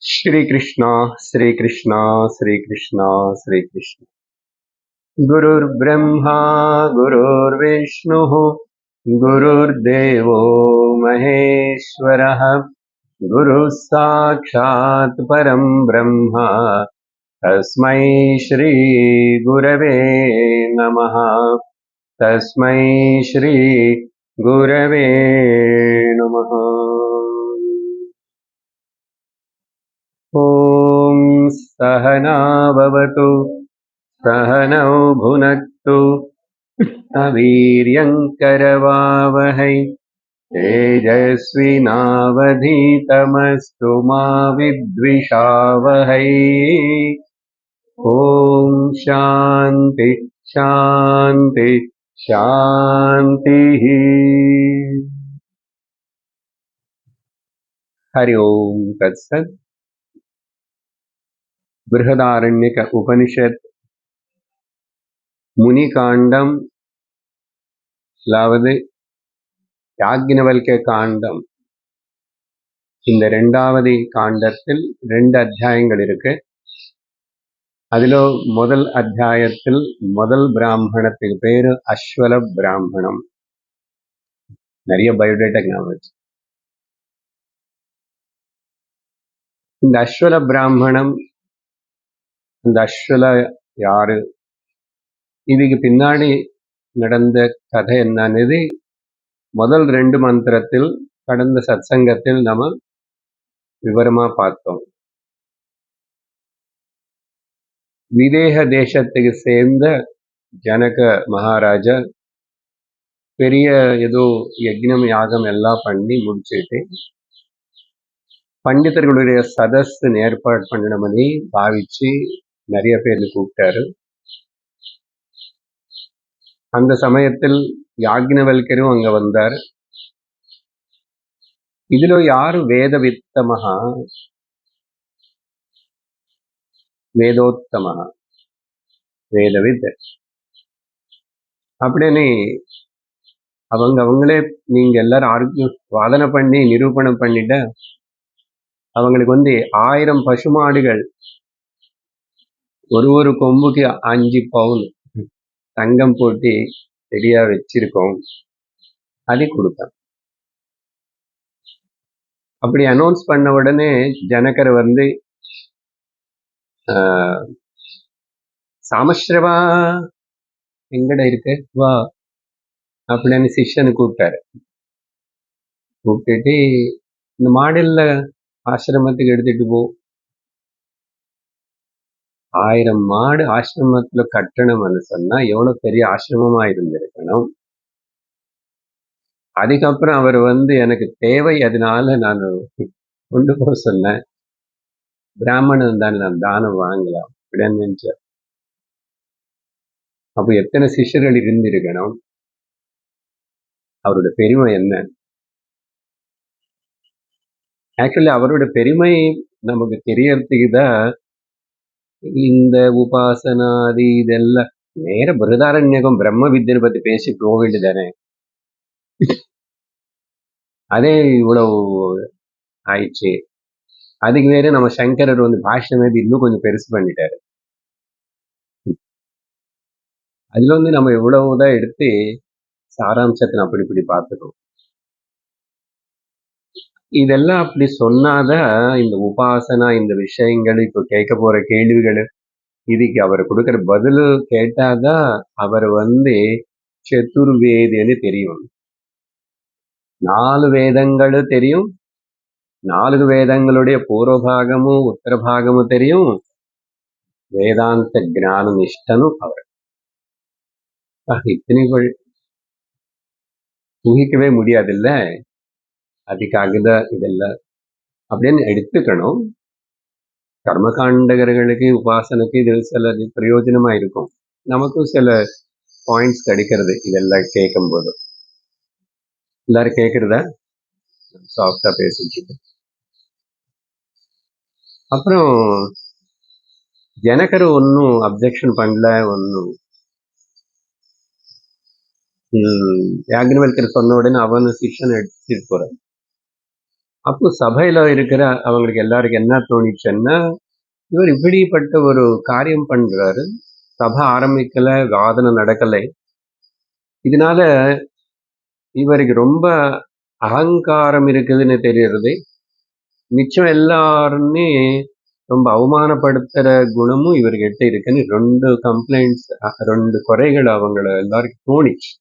श्री कृष्णा श्री कृष्णा श्री कृष्णा श्री कृष्ण गुरुर्ब्रह्मा गुरुर्विष्णुः गुरुर्देवो महेश्वरः गुरुः साक्षात् परं ब्रह्म तस्मै श्री गुरवे नमः तस्मै श्री गुरवे नमः ॐ सहना भवतु सहनौ भुनक्तु वीर्यङ्करवावहै तेजस्विनावधीतमस्तु मा विद्विषावहै ॐ शान्ति शान्ति शान्तिः हरि ओम् तत्सत् बृहदारण्यक उपनिषत् முனிகாண்டம் அதாவது யாக்ஞவல்க்ய காண்டம். இந்த இரண்டாவது காண்டத்தில் 2 அத்தியாயங்கள் இருக்கு. அதில் முதல் அத்தியாயத்தில் முதல் பிராமணத்துக்கு பேரு அஸ்வல பிராமணம். நிறைய பயோடேட்டா ஞாபகம். இந்த அஸ்வல பிராமணம், இந்த அஸ்வல யாரு, இதுக்கு பின்னாடி நடந்த கதை என்னன்னு முதல் 2 மந்திரத்தில் கடந்த சத்சங்கத்தில் நம்ம விவரமா பார்த்தோம். விதேக தேசத்துக்கு சேர்ந்த ஜனக மகாராஜா பெரிய ஏதோ யஜ்ஞம் யாகம் எல்லாம் பண்ணி முடிச்சுட்டு பண்டிதர்களுடைய சதஸ் ஏற்பாடு பண்ணணும்னு பாவிச்சு நிறைய பேர் கூப்பிட்டாரு. அந்த சமயத்தில் யாக்ஞவல்கரும் அங்க வந்தார். இதுல யாரு வேதவித்தமகா வேதோத்தமகா வேதவித் அப்படின்னு அவங்களே நீங்க எல்லாரும் ஆர்கியூ வாதனை பண்ணி நிரூபணம் பண்ணிட்ட அவங்களுக்கு 1000 பசுமாடுகள், ஒரு கொம்புக்கு 5 பவுன் தங்கம் போட்டு சரியா வச்சிருக்கோம், அதை கொடுத்தான். அப்படி அனௌன்ஸ் பண்ண உடனே ஜனகர் சாமஸ்ரவா எங்கட இருக்கு வா அப்படின்னு சிஷ்யனை கூப்பிட்டாரு. கூப்பிட்டுட்டு இந்த மாடல்ல ஆசிரமத்துக்கு எடுத்துட்டு போ. 1000 மாடு ஆசிரமத்துல கட்டணும்னு சொன்னா எவ்வளவு பெரிய ஆசிரமமா இருந்திருக்கணும். அதுக்கப்புறம் அவர் எனக்கு தேவை, அதனால நான் கொண்டு போக சொன்னேன். பிராமணன் தானே, நான் தானம் வாங்கலாம் அப்படின்னு நினைச்சார். அப்ப எத்தனை சிஷ்யர்கள் இருந்திருக்கணும், அவரோட பெருமை என்ன. ஆக்சுவலி அவரோட பெருமை நமக்கு தெரியறதுக்கு தான் இந்த உபாசனாதி இதெல்லாம் நேர பிருகதாரண்யகம் பிரம்ம வித்யனை பத்தி பேசி போக வேண்டியதானே. அதே இவ்வளவு ஆயிடுச்சு. அதுக்கு வேற நம்ம சங்கரர் பாஷ்யம் இன்னும் கொஞ்சம் பெருசு பண்ணிட்டாரு. அதுல நம்ம எவ்வளவுதான் எடுத்து சாராம்சத்தை அப்படி இப்படி பார்த்துக்கணும். இதெல்லாம் அப்படி சொன்னாதான் இந்த உபாசனா இந்த விஷயங்கள் இப்ப கேட்க போற கேள்விகள் இதுக்கு அவர் கொடுக்கிற பதில் கேட்டாதான் அவர் சதுர்வேதின்னு தெரியும். 4 வேதங்களும் தெரியும். 4 வேதங்களுடைய பூர்வபாகமும் உத்தரபாகமும் தெரியும். வேதாந்த ஞான நிஷ்டனும் அவர். இத்தனைகள் ஊகிக்கவே முடியாதுல்ல. அதுக்காகதான் இதெல்லாம் அப்படின்னு எடுத்துக்கணும். கர்மகாண்டகர்களுக்கு உபாசனைக்கு இது சில பிரயோஜனமா இருக்கும். நமக்கும் சில பாயிண்ட்ஸ் கிடைக்கிறது இதெல்லாம் கேட்கும் போது. எல்லாரும் கேட்கறதா சாஃப்டா பேசிட்டு. அப்புறம் ஜனகர் ஒன்னும் அப்ஜெக்ஷன் பண்ணல. ஒன்னும் யாக்ஞவல்கர் சொன்ன உடனே அவன் சிஷ்யன் எடுத்துட்டு போறான். அப்போ சபையில இருக்கிற அவங்களுக்கு எல்லாருக்கும் என்ன தோணிச்சுன்னா, இவர் இப்படிப்பட்ட ஒரு காரியம் பண்றாரு. சபை ஆரம்பிக்கல, வாதனை நடக்கலை. இதனால இவருக்கு ரொம்ப அகங்காரம் இருக்குதுன்னு தெரியறது. மிச்சம் எல்லாருமே ரொம்ப அவமானப்படுத்துற குணமும் இவர்கிட்ட இருக்குன்னு 2 கம்ப்ளைண்ட்ஸ் 2 குறைகள் அவங்கள எல்லாருக்கும் தோணிச்சு.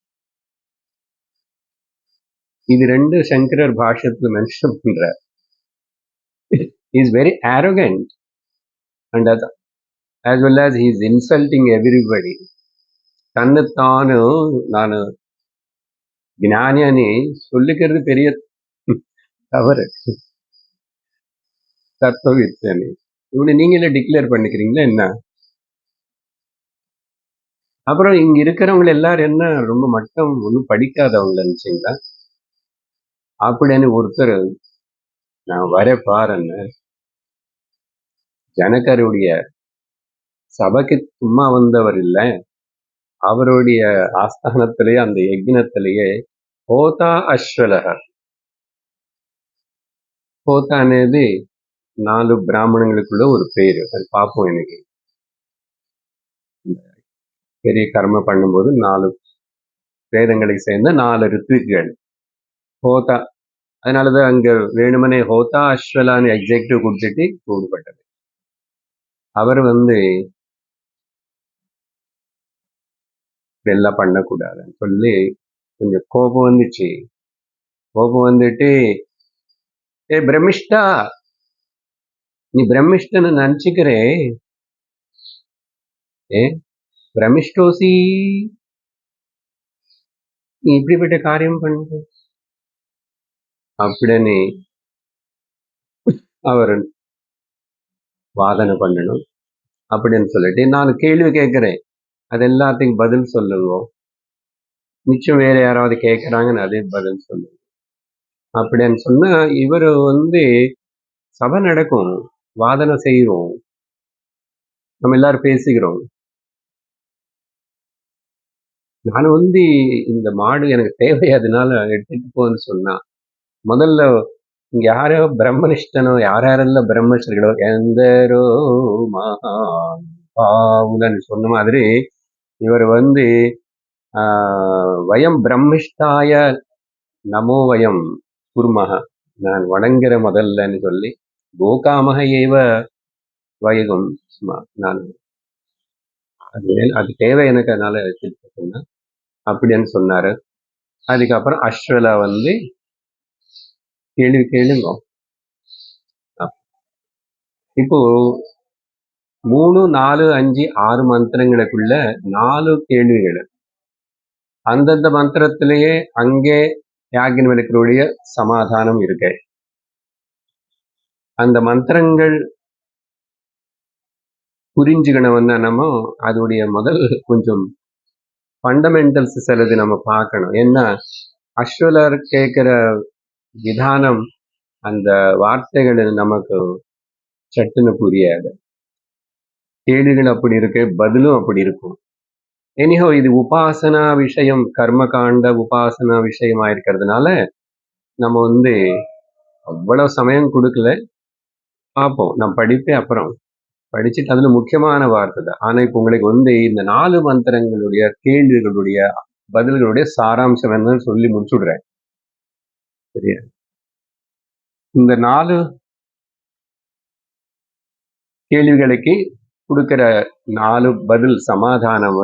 இது 2 சங்கரர் பாஷ்யத்துல மென்ஷன் பண்றார். He is very arrogant and as well as he is insulting everybody. தன்னைத்தானு நானு ஞானி అని சொல்லிக்கிறது பெரிய தவறு. தத்துவவித்தனி இப்படி நீங்களே டிக்ளேர் பண்ணிக்கிறீங்களா என்ன? அப்புறம் இங்க இருக்கிறவங்க எல்லாரும் என்ன ரொம்ப மட்டம் ஒன்றும் படிக்காதவங்க நினைச்சீங்களா? அப்படின்னு ஒருத்தர் நான் வர பாருன்னு ஜனகருடைய சபைக்கு சும்மா வந்தவர் இல்லை, அவருடைய ஆஸ்தானத்திலேயே அந்த யஜ்னத்திலேயே ஹோதா அஸ்வலகர். ஹோதா అనేది 4 பிராமணங்களுக்குள்ள ஒரு பேரு. அது பார்ப்போம் இன்னைக்கு. பெரிய கர்ம பண்ணும்போது 4 வேதங்களை சேர்ந்த 4 ரித்விக்கள் ஹோதா. அதனாலதான் அங்க வேணுமனே ஹோதா அஸ்வலான்னு எக்ஸெக்டிவ் கொடுத்துட்டு கூடுபட்டது. அவர் இதெல்லாம் பண்ணக்கூடாதுன்னு சொல்லி கொஞ்சம் கோபம் வந்துச்சு. கோபம் வந்துட்டு, ஏ பிரம்மிஷ்டா, நீ பிரம்மிஷ்டன்னு நினைச்சுக்கிறே, ஏ பிரமிஷ்டோசி, நீ இப்படிப்பட்ட காரியம் பண்ணு அப்படின்னு அவர் வாதனை பண்ணணும் அப்படின்னு சொல்லிட்டு, நான் கேள்வி கேட்கிறேன், அது எல்லாத்துக்கும் பதில் சொல்லுங்க. மிச்சம் வேற யாராவது கேட்கறாங்கன்னு அதே பதில் சொல்லுங்க அப்படின்னு சொன்னா, இவர் சபை நடக்கும், வாதனை செய்யறோம், நம்ம எல்லாரும் பேசிக்கிறோம். நான் இந்த மாடு எனக்கு தேவை, அதனால எடுத்துட்டு போன்னு சொன்னா, முதல்ல இங்க யாரோ பிரம்மனிஷ்டனோ யாரெல்லாம் பிரம்மனிஷ்டர்களோ எந்தரோ மகான் பாவுலன்னு சொன்ன மாதிரி இவர் வயம் பிரம்மிஷ்டாய நமோ வயம் குருமக, நான் வணங்குற முதல்லன்னு சொல்லி கோகாமக ஏவ வயகம் நான் அது தேவை எனக்கு, அதனால சொன்ன அப்படின்னு சொன்னாரு. அதுக்கப்புறம் அஸ்வலா கேள்வி கேளுங்க. இப்போ 3, 4, 5, 6 மந்திரங்களுக்குள்ள 4 கேள்விகள். அந்தந்த மந்திரத்திலேயே அங்கே யாக்ஞவல்க்யருடைய சமாதானம் இருக்கு. அந்த மந்திரங்கள் புரிஞ்சுக்கணும்னா நம்ம அதோடைய முதல் கொஞ்சம் ஃபண்டமெண்டல்ஸ் சிலது நம்ம பார்க்கணும். ஏன்னா அஸ்வலர் கேட்கிற விதானம், அந்த வார்த்தைகள் நமக்கு சட்டுன்னு புரியாது. கேள்விகள் அப்படி இருக்கு, பதிலும் அப்படி இருக்கும். எனிஹோ இது உபாசனா விஷயம், கர்மகாண்ட உபாசனா விஷயமா இருக்கிறதுனால நம்ம அவ்வளவு சமயம் கொடுக்கல. பார்ப்போம், நான் படிப்பேன், அப்புறம் படிச்சுட்டு அதுல முக்கியமான வார்த்தை தான். ஆனா இப்ப உங்களுக்கு இந்த 4 மந்திரங்களுடைய கேள்விகளுடைய பதில்களுடைய சாராம்சம் என்னன்னு சொல்லி முடிச்சுடுறேன். சரியா? இந்த 4 கேள்விகளுக்கு கொடுக்கிற 4 பதில் சமாதானம்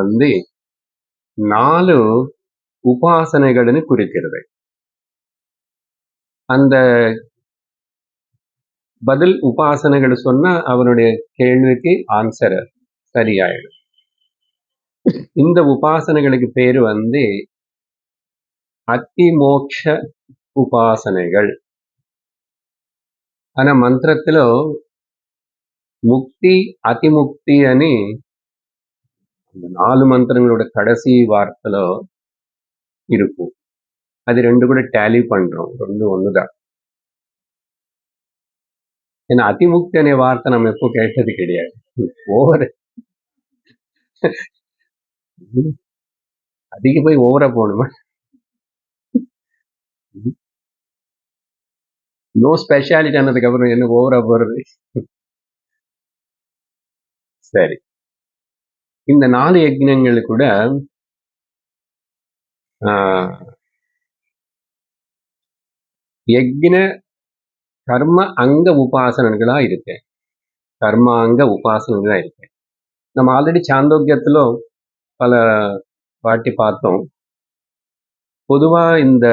4 உபாசனைகள்னு குறிக்கிறது. அந்த பதில் உபாசனைகள் சொன்னா அவனுடைய கேள்விக்கு ஆன்சர் சரியாயிடும். இந்த உபாசனைகளுக்கு பேரு அத்திமோக்ஷ உபாசனைகள். ஆனா మంత్రத்துல முக்தி அதிமுக்தி అని அந்த 4 మంత్రங்களோட கடைசி வார்த்தையில இருக்கும். அது 2 கூட டேலி பண்றோம், 2 ஒண்ணுதான். ஏன்னா அதிமுக்தி அనే வார்த்தை நம்ம எப்போ கேட்டது கிடையாது. ஓவர் அதிக போய் ஓவரா போகணுமா? நோ ஸ்பெஷாலிட்டி ஆனதுக்கு அப்புறம் என்ன ஓவரா போறது. சரி, இந்த 4 யஜ்ஞங்கள் கூட யஜ்ஞ கர்ம அங்க உபாசனங்களா இருக்கு. கர்மாங்க உபாசனங்களா இருக்கு. நம்ம ஆல்ரெடி சாந்தோக்கியத்திலும் பல வாட்டி பார்த்தோம். பொதுவா இந்த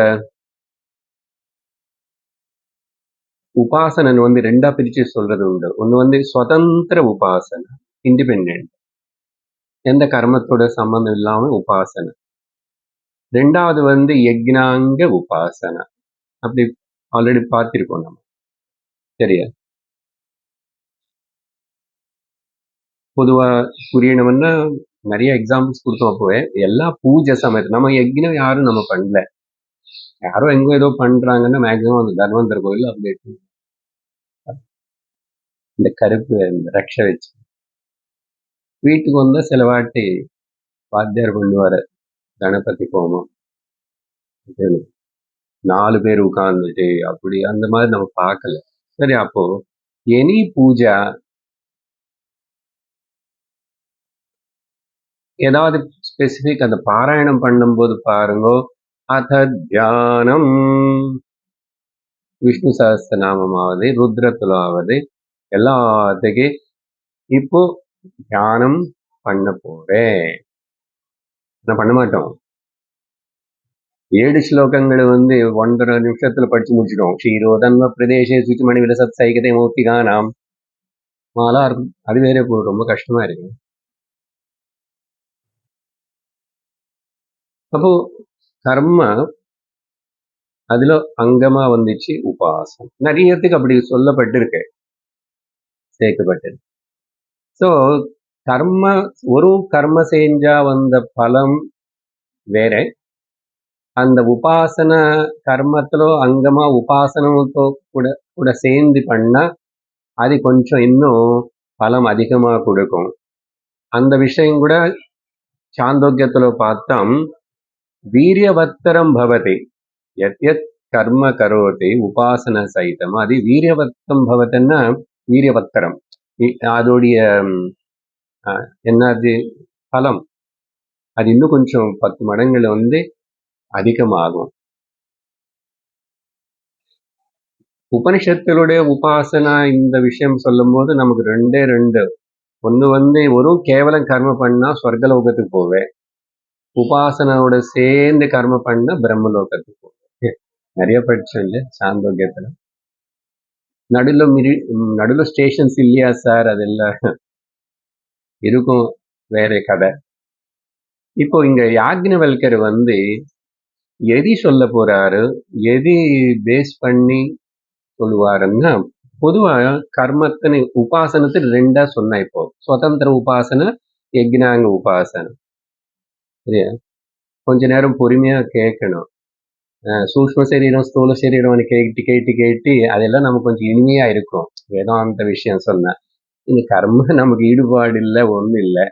உபாசனன் வந்து 2ஆ பிரிச்சு சொல்றது உண்டு. ஒண்ணு வந்து சுதந்திர உபாசனை, இண்டிபெண்டன்ட், எந்த கர்மத்தோட சம்பந்தம் இல்லாம உபாசனை. 2வது வந்து யஜ்ஞாங்க உபாசனை. அப்படி ஆல்ரெடி பார்த்திருக்கோம் நம்ம. சரியா? பொதுவா புரியணும்னா நிறைய எக்ஸாம்பிள்ஸ் கொடுத்தோம். அப்போவே எல்லா பூஜை சமயத்து நம்ம யஜ்ஞம் யாரும் நம்ம பண்ணல. யாரோ எங்கோ ஏதோ பண்றாங்கன்னா மேக்சிமம் அந்த தர்மந்தர் கோயில் அப்படி இந்த கருப்பு இந்த ரக்ஷ வச்சு வீட்டுக்கு வந்தா சில வாட்டி வாத்தியார் பண்ணுவாரு கணபதி ஹோமம். 4 பேர் உட்கார்ந்துட்டு அப்படி அந்த மாதிரி நம்ம பார்க்கல. சரி, அப்போ எனி பூஜா ஏதாவது ஸ்பெசிபிக் அந்த பாராயணம் பண்ணும்போது பாருங்க, அத தியானம் விஷ்ணு சஹஸ்ரநாமமாவது ருத்ரத்துலாவது எல்லாத்துக்கு இப்போ தியானம் பண்ண போறேன். நான் பண்ண மாட்டோம். 7 ஸ்லோகங்களை வந்து 1.5 நிமிஷத்துல படிச்சு முடிச்சிடும். க்ஷீரோதன்ம பிரதேசே சுச்சிமணி விலசத் சைகதை மூர்த்திகானாம் மாலா இருக்கும். அது வேற ரொம்ப கஷ்டமா இருக்கு. அப்போ கர்ம அதுல அங்கமா வந்துச்சு உபாசம். நிறையத்துக்கு அப்படி சொல்லப்பட்டிருக்கு, சேர்க்கப்பட்டிருக்கு. ஸோ கர்ம ஒரு கர்ம செஞ்சா வந்த பலம் வேற, அந்த உபாசன கர்மத்துல அங்கமா உபாசனத்தோ கூட கூட சேர்ந்து பண்ணா அது கொஞ்சம் இன்னும் பலம் அதிகமா கொடுக்கும். அந்த விஷயம் கூட சாந்தோக்கியத்துல பார்த்தோம். வீரியவத்தரம் பவதி யத் யத் கர்ம கரோதி உபாசன சைத்தம். அது வீரியவத்தம் பவத்துன்னா வீரியவத்தரம் அதோடைய என்னது பலம் அது இன்னும் கொஞ்சம் 10 மடங்குல வந்து அதிகமாகும். உபனிஷத்துடைய உபாசனா இந்த விஷயம் சொல்லும் போது நமக்கு 2 ஒண்ணு வந்து ஒரு கேவலம் கர்ம பண்ணா சொர்க்கலோகத்துக்கு போவேன், உபாசனாவோட சேர்ந்து கர்ம பண்ணா பிரம்மலோகத்துக்கு போவேன். நிறைய படிச்சோம் இல்லையா சாந்தோக்கியத்துல. நடுல ஸ்டேஷன்ஸ் இல்லையா சார்? அதெல்லாம் இருக்கும், வேற கதை. இப்போ இங்க யாக்ஞவல்கர் வந்து எதி சொல்ல போறாரு, எதி பேஸ் பண்ணி சொல்லுவாருன்னா, பொதுவா கர்மத்தினை உபாசனத்தில் 2ஆ சொன்ன. இப்போ சுதந்திர உபாசனை, யஜ்ஞாங்க உபாசனை. சரியா? கொஞ்ச நேரம் பொறுமையா கேட்கணும். சூக்ஷ்ம சரீரம் ஸ்தூல சரீரம் கேட்டு கேட்டு கேட்டு அதெல்லாம் நமக்கு கொஞ்சம் இனிமையா இருக்கும். வேதாந்த விஷயம் சொன்ன இந்த கர்ம நமக்கு ஈடுபாடு இல்லை, ஒண்ணும் இல்லை.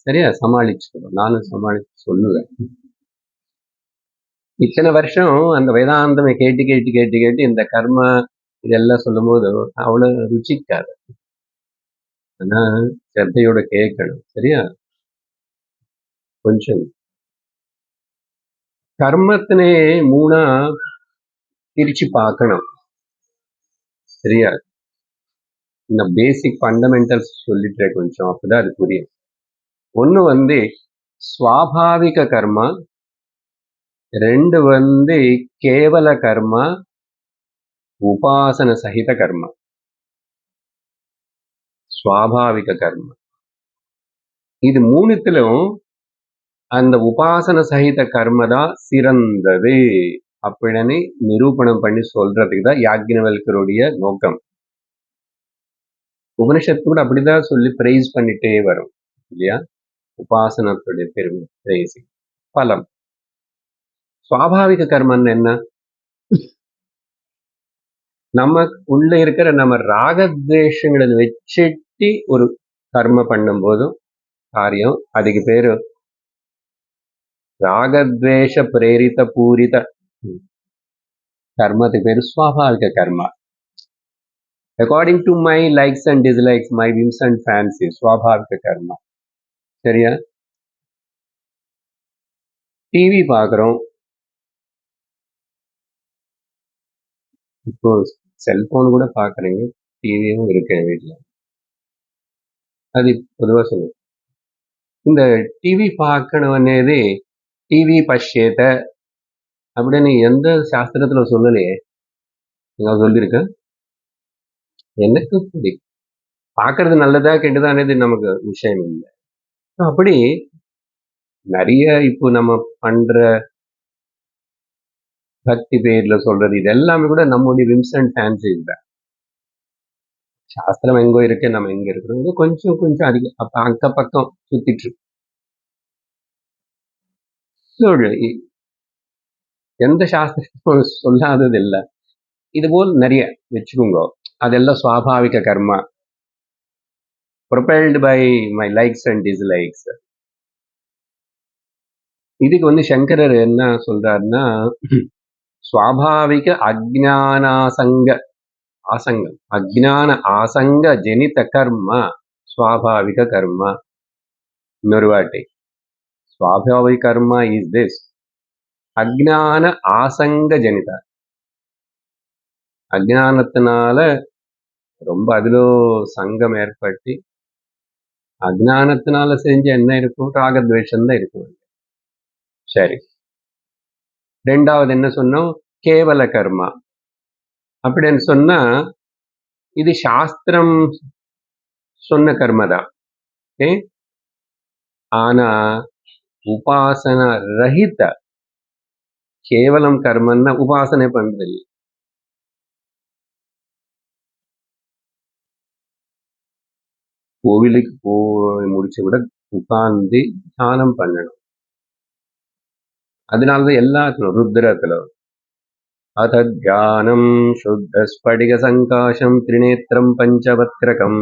சரியா? சமாளிச்சுக்கணும். நானும் சமாளிச்சு சொல்லுவேன். இத்தனை வருஷம் அந்த வேதாந்தமை கேட்டு கேட்டு கேட்டு கேட்டு இந்த கர்ம இதெல்லாம் சொல்லும் போது அவ்வளவு ருச்சிக்காது. ஆனா சிரத்தையோட கேட்கணும். சரியா? கொஞ்சம் கர்மத்தினே 3ஆ பிரிச்சு பார்க்கணும். சரியா? இந்த பேசிக் ஃபண்டமெண்டல்ஸ் சொல்லிட்டேன் கொஞ்சம், அப்பதான் அது புரியும். ஒண்ணு வந்து ஸ்வாபாவிக கர்மா, 2 வந்து கேவல கர்மா, உபாசன சகித கர்மா. ஸ்வாபாவிக கர்மா இது 3த்திலும் அந்த உபாசன சகித கர்ம தான் சிறந்தது அப்படின்னு நிரூபணம் பண்ணி சொல்றதுக்கு தான் யாக்ஞவல்கருடைய நோக்கம். உபனிஷத்து கூட அப்படிதான் சொல்லி பிரைஸ் பண்ணிட்டே வரும் இல்லையா? உபாசனத்துடைய பெருமை பிரைஸ் பலம். சுவாபாவிக கர்மம் என்ன? நம்ம உள்ள இருக்கிற நம்ம ராகத்வேஷங்களை வச்சுட்டு ஒரு கர்ம பண்ணும் போதும் காரியம், அதுக்கு பேரு ராகத்வேஷ பிரேரித பூரித கர்மத்துக்கு பேரு ஸ்வாபாவிக கர்மா. According to my likes and dislikes, my whims and fancy, ஸ்வாபாவிக கர்மா. சரியா? டிவி பார்க்குறோம். இப்போ செல்போன் கூட பார்க்குறீங்க, டிவியும் இருக்கு வீட்டில். అది பொதுவாக சொல்லுவோம். இந்த டிவி பார்க்கணும் అనేది டிவி பஷ்யேத அப்படின்னு எந்த சாஸ்திரத்தில் சொல்லலையே. நீங்கள் சொல்லியிருக்கேன். எனக்கு பிடிக்கும். பார்க்கறது நல்லதா கெட்டதா అనేది நமக்கு விஷயம் இல்லை. அப்படி நிறைய இப்போ நம்ம பண்ற பக்தி பேர்ல சொல்றது இது எல்லாமே கூட நம்முடைய விம்ஸ் அண்ட் ஃபேன்சி இல்லை. சாஸ்திரம் எங்கோ இருக்கு, நம்ம எங்க இருக்கிறோம், இது கொஞ்சம் கொஞ்சம் அதிகம் அப்ப அக்க பக்கம் சுத்திட்டு இருக்கு. சொல்லு, எந்த சாஸ்திரம் சொல்லாதது இல்லை. இது போல் நிறைய வச்சுக்கோங்க. அதெல்லாம் சுவாபாவிக கர்மா, propelled by my likes and dislikes. இதுக்கு வந்து சங்கரர் என்ன சொல்றாருன்னா, சுவாபாவிக அஜ்ஞானாசங்க ஆசங்கம், அஜ்ஞான ஆசங்க ஜனித கர்ம சுவாபாவிக கர்மா. இன்னொரு வாட்டி, சுவாபாவிக கர்மா இஸ் திஸ் அஜ்ஞான ஆசங்க ஜனித. அஜ்ஞானத்தினால ரொம்ப அதிலோ சங்கம் ஏற்பட்டு அஜ்ஞானத்தினால செஞ்ச என்ன இருக்கும்? ராகத்வேஷம் தான் இருக்கும். சரி, ரெண்டாவது என்ன சொன்னோம்? கேவல கர்மா. அப்படின்னு சொன்னா இது சாஸ்திரம் சொன்ன கர்மதான். ஆனா உபாசன ரஹித கேவலம் கர்மன்னா உபாசனை பண்றது. கோவிலுக்கு போய் முடிச்ச விட உட்கார்ந்து தியானம் பண்ணணும். அதனாலதான் எல்லாத்துக்கும் ருத்ரத்துல அத தியானம் சுத்த ஸ்படிக சங்காசம் திரிநேத்திரம் பஞ்சவக்ரகம்.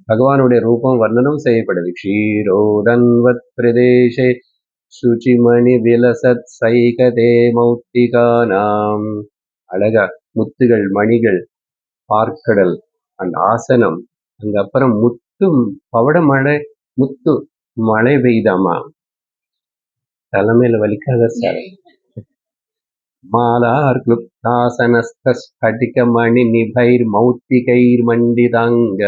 பகவானுடைய ரூபம் வர்ணனம் செய்யப்படுது. க்ஷீரோதன்வத் பிரதேசே சுச்சிமணி விலசத் சைகதே மௌத்திகானாம். அழகா முத்துகள் மணிகள் பார்க்கடல் அந்த ஆசனம், அங்க அப்புறம் முத்து பவட மழை, முத்து மழை பெய்தாமா, தலைமையில வலிக்காத சார். மாலார் கிளுப்தாசனஸ்த ஸ்படிக மணி நிபைர் மௌத்திகைர் மண்டிதாங்க.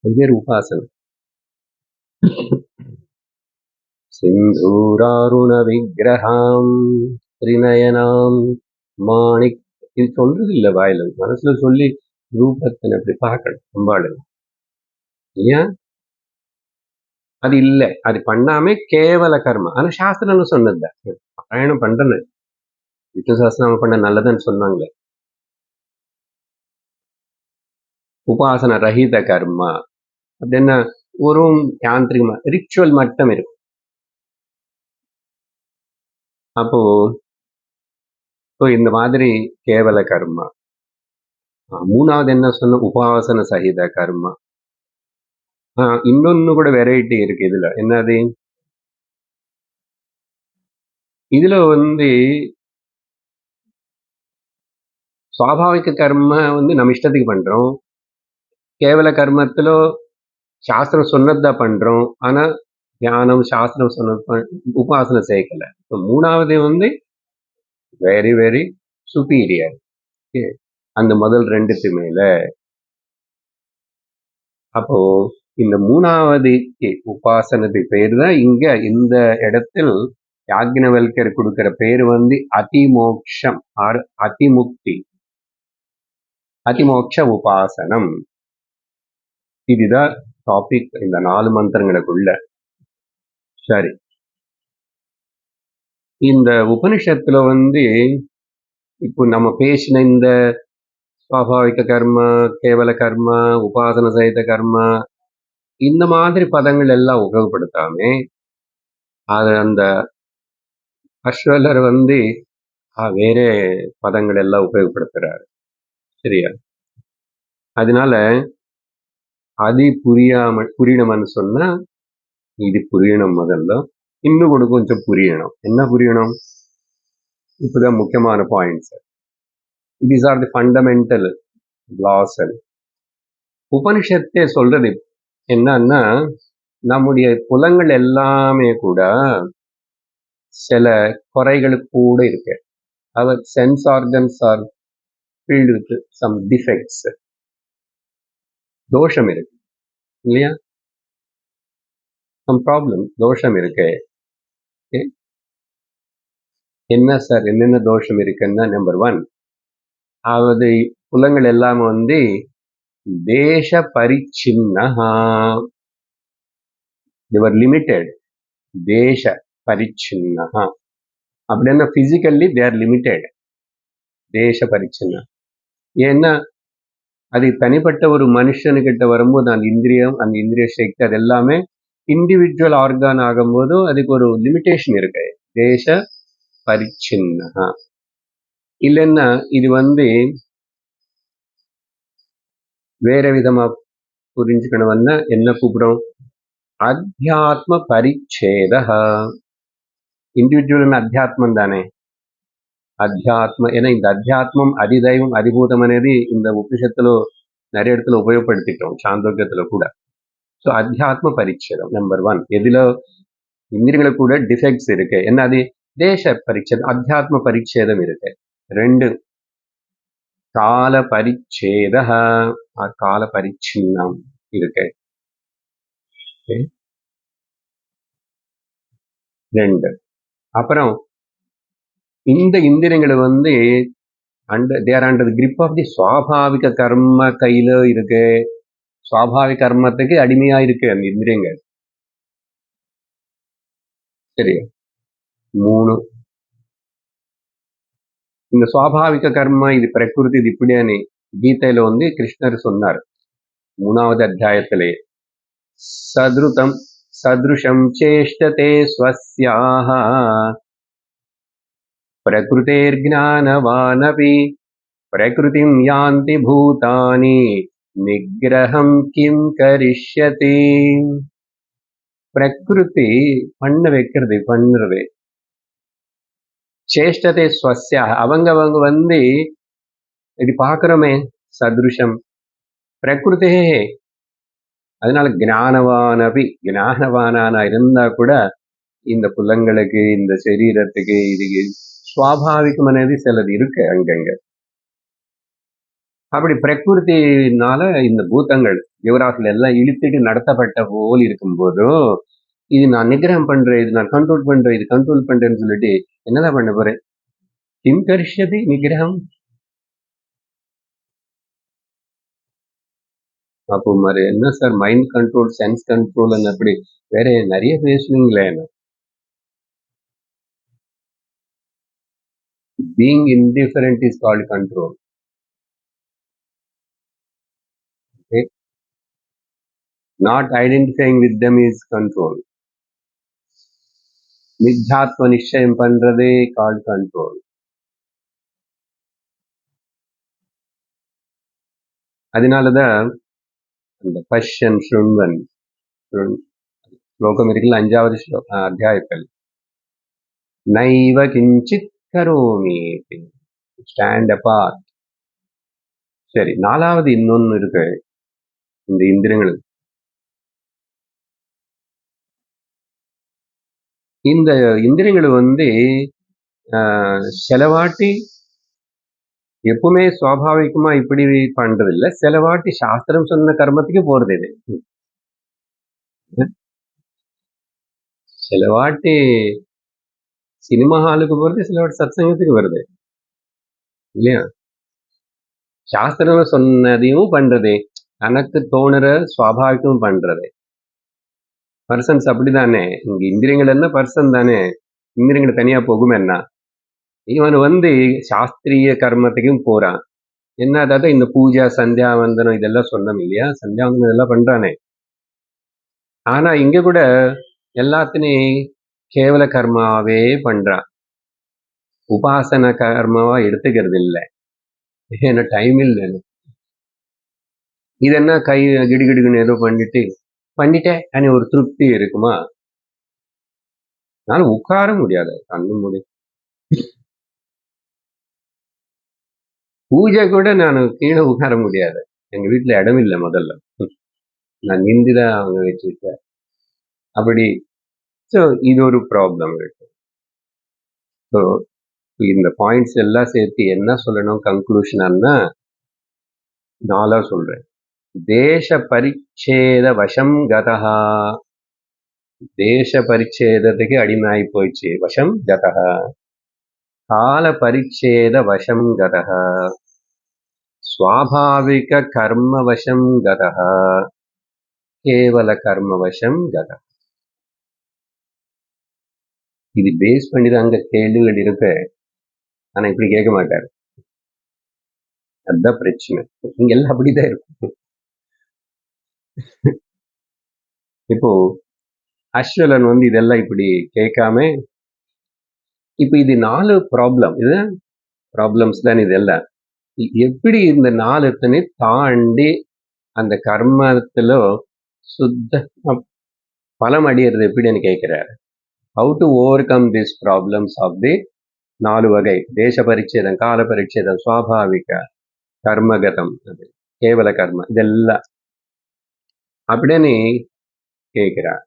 பேர் உபாசனம். சிந்தூராருண விக்கிரகாம் திரிநயனாம் மாணிக். இது சொல்றது இல்லை வாயில, மனசுல சொல்லி ரூபத்தை அப்படி பார்க்கணும். அம்பாளு இல்லையா? அது இல்லை, அது பண்ணாம கேவல கர்மா. ஆனா சாஸ்திரம் சொன்னது பாராயணம் பண்றேன்னு விஷ்ணு சஹஸ்ரநாமம் பண்ண நல்லதுன்னு சொன்னாங்களே. உபாசன ரஹித கர்மா அப்படின்னா ஒரு யாந்திரிகமா ரிச்சுவல் மட்டும் இருக்கும். அப்போ இந்த மாதிரி கேவல கர்மா. மூணாவது என்ன சொன்ன? உபாசன சகித கர்மா. இன்னொன்னு கூட வெரைட்டி இருக்கு இதுல. என்னது? இதுல வந்து சுவாபாவிக கர்ம வந்து நம்ம இஷ்டத்துக்கு பண்றோம். கேவல கர்மத்துல சாஸ்திரம் சொன்னதுதான் பண்றோம். ஆனா தியானம் சாஸ்திரம் சொன்ன உபாசனை சேர்க்கல. மூணாவது வந்து வெரி வெரி சுப்பீரியர் அந்த முதல் ரெண்டுக்கு மேல. அப்போ இந்த மூணாவது உபாசனத்துக்கு பேர் தான் இங்க இந்த இடத்தில் யாக்ஞவல்கர் கொடுக்கிற பேரு வந்து அதிமோக்ஷம் ஆர் அதிமுக்தி, அதிமோக்ஷ உபாசனம். இதுதான் டாபிக் இந்த 4 மந்திரங்களுக்குள்ள. சரி, இந்த உபனிஷத்துல வந்து இப்போ நம்ம பேசின இந்த சுவாபாவிக கர்மா, கேவல கர்மா, உபாசன சகித கர்மா, இந்த மாதிரி பதங்கள் எல்லாம் உபயோகப்படுத்தாம அது அந்த அஸ்வலர் வந்து வேற பதங்கள் எல்லாம் உபயோகப்படுத்துறாரு. சரியா? அதனால அது புரியணும்னு சொன்னா இது புரியணும் முதல்ல. இன்னும் கூட கொஞ்சம் புரியணும். என்ன புரியணும்? இப்பதான் முக்கியமான points. These are the fundamental laws. உபனிஷத்தே சொல்றது என்னன்னா, நம்முடைய புலங்கள் எல்லாமே கூட சில குறைகள் கூட இருக்கு. அவர் sense organs are filled with some defects. தோஷம் இருக்கு இல்லையா? some problem தோஷம் இருக்கு. என்ன சார் என்னென்ன தோஷம் இருக்குன்னா, நம்பர் 1, அதாவது புலங்கள் எல்லாம் தேச பரிச்சின்னஹா, they were limited. தேச பரிச்சின்னஹா அப்படின்னா பிசிக்கல்லி they are limited. தேச பரிச்சின்ன. ஏன்னா அது தனிப்பட்ட ஒரு மனுஷனுக்கிட்ட வரும்போது அந்த இந்திரிய சக்தி அது எல்லாமே இண்டிவிஜுவல் ஆர்கான் ஆகும்போது அதுக்கு ஒரு லிமிட்டேஷன் இருக்கு. தேச பரிச்சின்னஹா. இல்லைன்னா இது வேற விதமா புரிஞ்சுக்கணும்னா என்ன கூப்பிடும்? அத்தியாத்ம பரிச்சேதஹ. இண்டிவிஜுவல் அத்தியாத்மம் தானே. అధ్యాత్మ ஏன்னா இந்த அத்தியாத்மம் அதிதైవం அதிபூதம் అనేది இந்த உபனிஷத்துல நிறைய இடத்துல உபயோகப்படுத்திட்டோம், சாந்தோக்கியத்துல கூட. ஸோ அத்தியாத்ம பரிச்சேதம் நம்பர் 1. எதுல இந்திரியங்களுக்கு கூட டிஃபெக்ட்ஸ் இருக்கு. என்ன அது? தேச பரிச்சேதம், அத்தியாத்ம பரிச்சேதம் இருக்கு. 2, கால பரிச்சேத, கால பரிச்சின்னம் இருக்கு. 2. அப்புறம் இந்த இந்திரியங்களை they are under the grip of the சுவாபாவிக கர்ம கையில இருக்கு. சுவாபாவிக கர்மத்துக்கு அடிமையா இருக்கு அந்த இந்திரியங்கள். சரி. 3, இந்த சுவாபாவிக கர்ம இது பிரகிருதி இது இப்படியானே கீதையில கிருஷ்ணர் சொன்னார் 3வது அத்தியாயத்திலே. சதுருதம் சதுருஷம் சேஷ்டதே ஸ்வஸ்யாஹ பிரகிருதேர்ஞானவானபி பிரகிருதிம் யாந்தி பூதானி நிகிரகம் கிம் கரிஷ்யதி. பிரகிருதி பண்ண வைக்கிறது பண்ணுறது. சேஷ்டத்தை ஸ்வஸ்யா அவங்க இது பார்க்கிறோமே சதுருஷம் பிரகிருதே. அதனால ஞானவானபி ஞானவானா இருந்தா கூட இந்த புலங்களுக்கு இந்த சரீரத்துக்கு இது சுவாபாவிகம் అనేది சிலது இருக்கு அங்கங்க. அப்படி பிரகிருத்தினால இந்த பூதங்கள் யுவராசில எல்லாம் இழுத்துட்டு நடத்தப்பட்ட போல் இருக்கும்போதும் இது நான் நிகிரகம் பண்றேன், இது நான் கண்ட்ரோல் பண்றேன், இது கண்ட்ரோல் பண்றேன்னு சொல்லிட்டு என்னதான் பண்ண போறேன்? கிம் கரிஷ்யதி நிகிரகம். அப்போ மாதிரி என்ன sir mind control sense control அப்படி வேற நிறைய பேசுவீங்களே. Being indifferent is called control. Okay? Not identifying with them is control. மித்யாத்வ நிச்சயம் பண்றதே called control. அதனாலதான் அந்த பஷ்யன் சுண்வன் ஸ்லோகம் இருக்குல்ல 5வது அத்தியாயத்தில் நைவ கிஞ்சித் கரோமி ஸ்டாண்ட் அபார்ட். சரி, 4வது இன்னொன்னு இருக்கு இந்த இந்திரியங்கள். இந்த இந்திரியங்கள் சிலவாட்டி எப்பவுமே சுவாபாவிகமா இப்படி பண்றதில்லை. சிலவாட்டி சாஸ்திரம் சொன்ன கர்மத்துக்கு போறது இது. சிலவாட்டி சினிமா ஹாலுக்கு போறது, சிலவாட்டி சத்சங்கத்துக்கு வருது இல்லையா? சாஸ்திரம் சொன்னதையும் பண்றது, தனக்கு தோணுற சுவாபாவிகம் பண்றது. பர்சன்ஸ் அப்படிதானே. இங்க இந்திரியங்கள் என்ன பர்சன் தானே. இந்திரியங்கள் தனியா போகும் என்ன? இவன் சாஸ்திரிய கர்மத்துக்கும் போறான். என்ன அதாவது இந்த பூஜா சந்தியாவந்தனம் இதெல்லாம் சொன்னோம் இல்லையா? சந்தியாவந்தனம் இதெல்லாம் பண்றானே. ஆனா இங்க கூட எல்லாத்தினையும் கேவல கர்மாவே பண்றான். உபாசன கர்மாவா எடுத்துக்கிறது இல்லை. ஏன்னா டைம் இல்லை. இது என்ன கை கிடுகிடுன்னு ஏதோ பண்ணிட்டேன் ஒரு திருப்தி இருக்குமா? நான் உட்கார முடியாது, கண்ணு மூடி. பூஜை கூட நான் கீழே உட்கார முடியாது, எங்க வீட்டுல இடம் இல்லை முதல்ல. நான் நின்றுதான் அவங்க வச்சிருக்கேன் அப்படி. ஸோ இது ஒரு ப்ராப்ளம் இருக்கு. ஸோ இந்த பாயிண்ட்ஸ் எல்லாம் சேர்த்து என்ன சொல்லணும் கன்க்ளூஷன்னா, நாளா சொல்றேன். தேச பரிச்சேத வசம் கதா, தேச பரிச்சேதத்துக்கு அடிமையாகி போயிடுச்சு, வசம் கதா. கால பரிச்சேத வசம் கதா, ஸ்வாபாவிக கர்ம வசம் கதா, கேவல கர்ம வசம் கதா. இது பேஸ் பண்ணி தான் அங்க கேள்விகள் இருக்கு, ஆனா இப்படி கேட்க மாட்டாரு. அதுதான் பிரச்சனை, இங்க எல்லாம் அப்படிதான் இருக்கும். இப்போ அஸ்வலன் இதெல்லாம் இப்படி கேட்காம, இப்ப இது 4 ப்ராப்ளம், இது ப்ராப்ளம்ஸ் தான் இதெல்லாம். எப்படி இந்த 4 தாண்டி அந்த கர்மத்துல சுத்த பலம் அடையிறது எப்படின்னு கேட்கிறாரு. How to overcome this problems of the 4 வகை, தேச பரிச்சேதம், கால பரிச்சேதம், சுவாபாவிக, கர்மகதம், கேவல கர்ம, இதெல்லாம் அப்படின்னு கேட்கிறார்.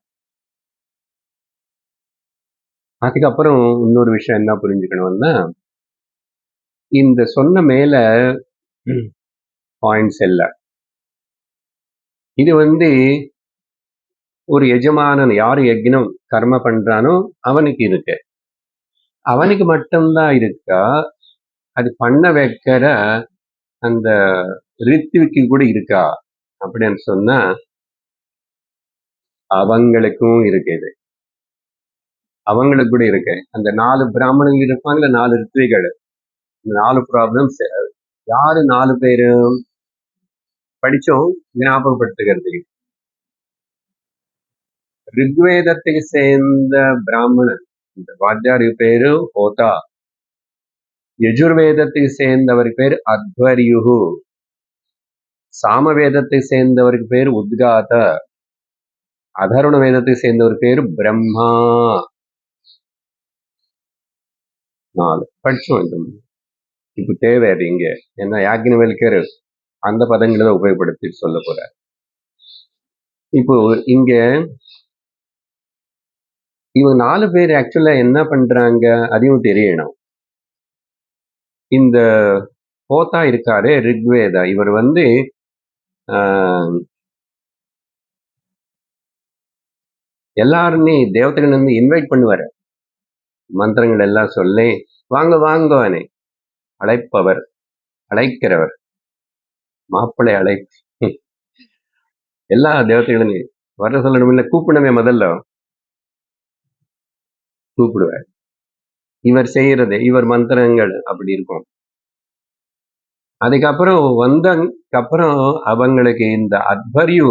அதுக்கப்புறம் இன்னொரு விஷயம் என்ன புரிஞ்சுக்கணும்னா, இந்த சொன்ன மேல பாயிண்ட்ஸ் எல்லாம், இது ஒரு எஜமானன் யாரு யஜ்னம் கர்ம பண்றானோ அவனுக்கு இருக்கு, அவனுக்கு மட்டும்தான் இருக்கா, அது பண்ண வைக்கிற அந்த ரித்துவுக்கு கூட இருக்கா அப்படின்னு சொன்னா அவங்களுக்கும் இருக்குது, அவங்களுக்கு கூட இருக்கு. அந்த 4 பிராமணர்கள் இருப்பாங்கல்ல, 4 ரித்விகள், 4 ப்ராப்ளம்ஸ். யாரு 4 பேரும் படிச்சோம், ஞாபகப்படுத்துகிறது. ரிக்வேதத்துக்கு சேர்ந்த பிராமணன், இந்த வாத்தியாரு பேரு ஹோதா. யஜுர்வேதத்துக்கு சேர்ந்தவர் பேர் அத்வரியுகு. சாமவேதத்தை சேர்ந்தவருக்கு பேர் உத்காத. அதர்வண வேதத்தை சேர்ந்தவர் பேர் பிரம்மா. 4 படிச்சோம். இப்ப தேவை அது இங்க, ஏன்னா யாக்ஞவல்கர் அந்த பதங்களை தான் உபயோகப்படுத்தி சொல்ல போறார். இப்போ இங்க இவங்க 4 பேர் ஆக்சுவலா என்ன பண்றாங்க அதையும் தெரியணும். இந்த ஹோதா இருக்காரு ரிக்வேதா, இவர் எல்லாருமே தேவதைகள் இன்வைட் பண்ணுவாரு, மந்திரங்கள் எல்லாம் சொல்லி வாங்க வாங்கவானே, அழைப்பவர், அழைக்கிறவர், மாப்பிள்ளை எல்லா தேவதைகளும் வர சொல்லணும் இல்ல, கூப்பிடவே முதல்ல கூப்பிடுவார். இவர் செய்யறது, இவர் மந்திரங்கள் அப்படி இருக்கும். அதுக்கப்புறம் வந்ததுக்கப்புறம் அவங்களுக்கு இந்த அத்வரியு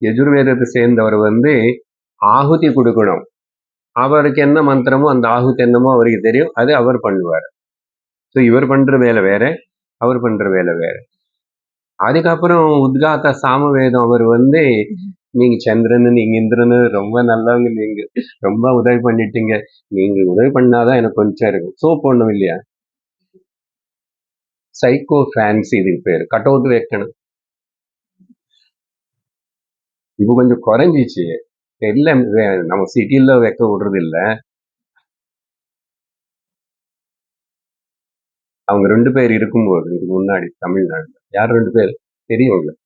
யஜுர்வேதத்தை சேர்ந்தவர் ஆகுதி கொடுக்கணும். அவருக்கு என்ன மந்திரமோ அந்த ஆகுதி என்னமோ அவருக்கு தெரியும், அது அவர் பண்ணுவார். ஸோ இவர் பண்ற வேலை வேற, அவர் பண்ற வேலை வேற. அதுக்கப்புறம் உத்காத சாமவேதம், அவர் நீங்க சந்திரன், நீங்க இந்திரன், ரொம்ப நல்லவங்க, நீங்க ரொம்ப உதவி பண்ணிட்டீங்க, நீங்க உதவி பண்ணாதான் எனக்கு கொஞ்சம் இருக்கும். சோப் ஒண்ணும் இல்லையா, சைக்கோ ஃபேன்சி இதுக்கு பேரு, கட் அவுட் வைக்கணும். இப்போ கொஞ்சம் குறைஞ்சிச்சு, இல்ல நம்ம சிட்டில வைக்க விடுறது இல்ல. அவங்க 2 பேர் இருக்கும்போது, இதுக்கு முன்னாடி தமிழ்நாடுல யார் 2 பேர் தெரியும் உங்களுக்கு?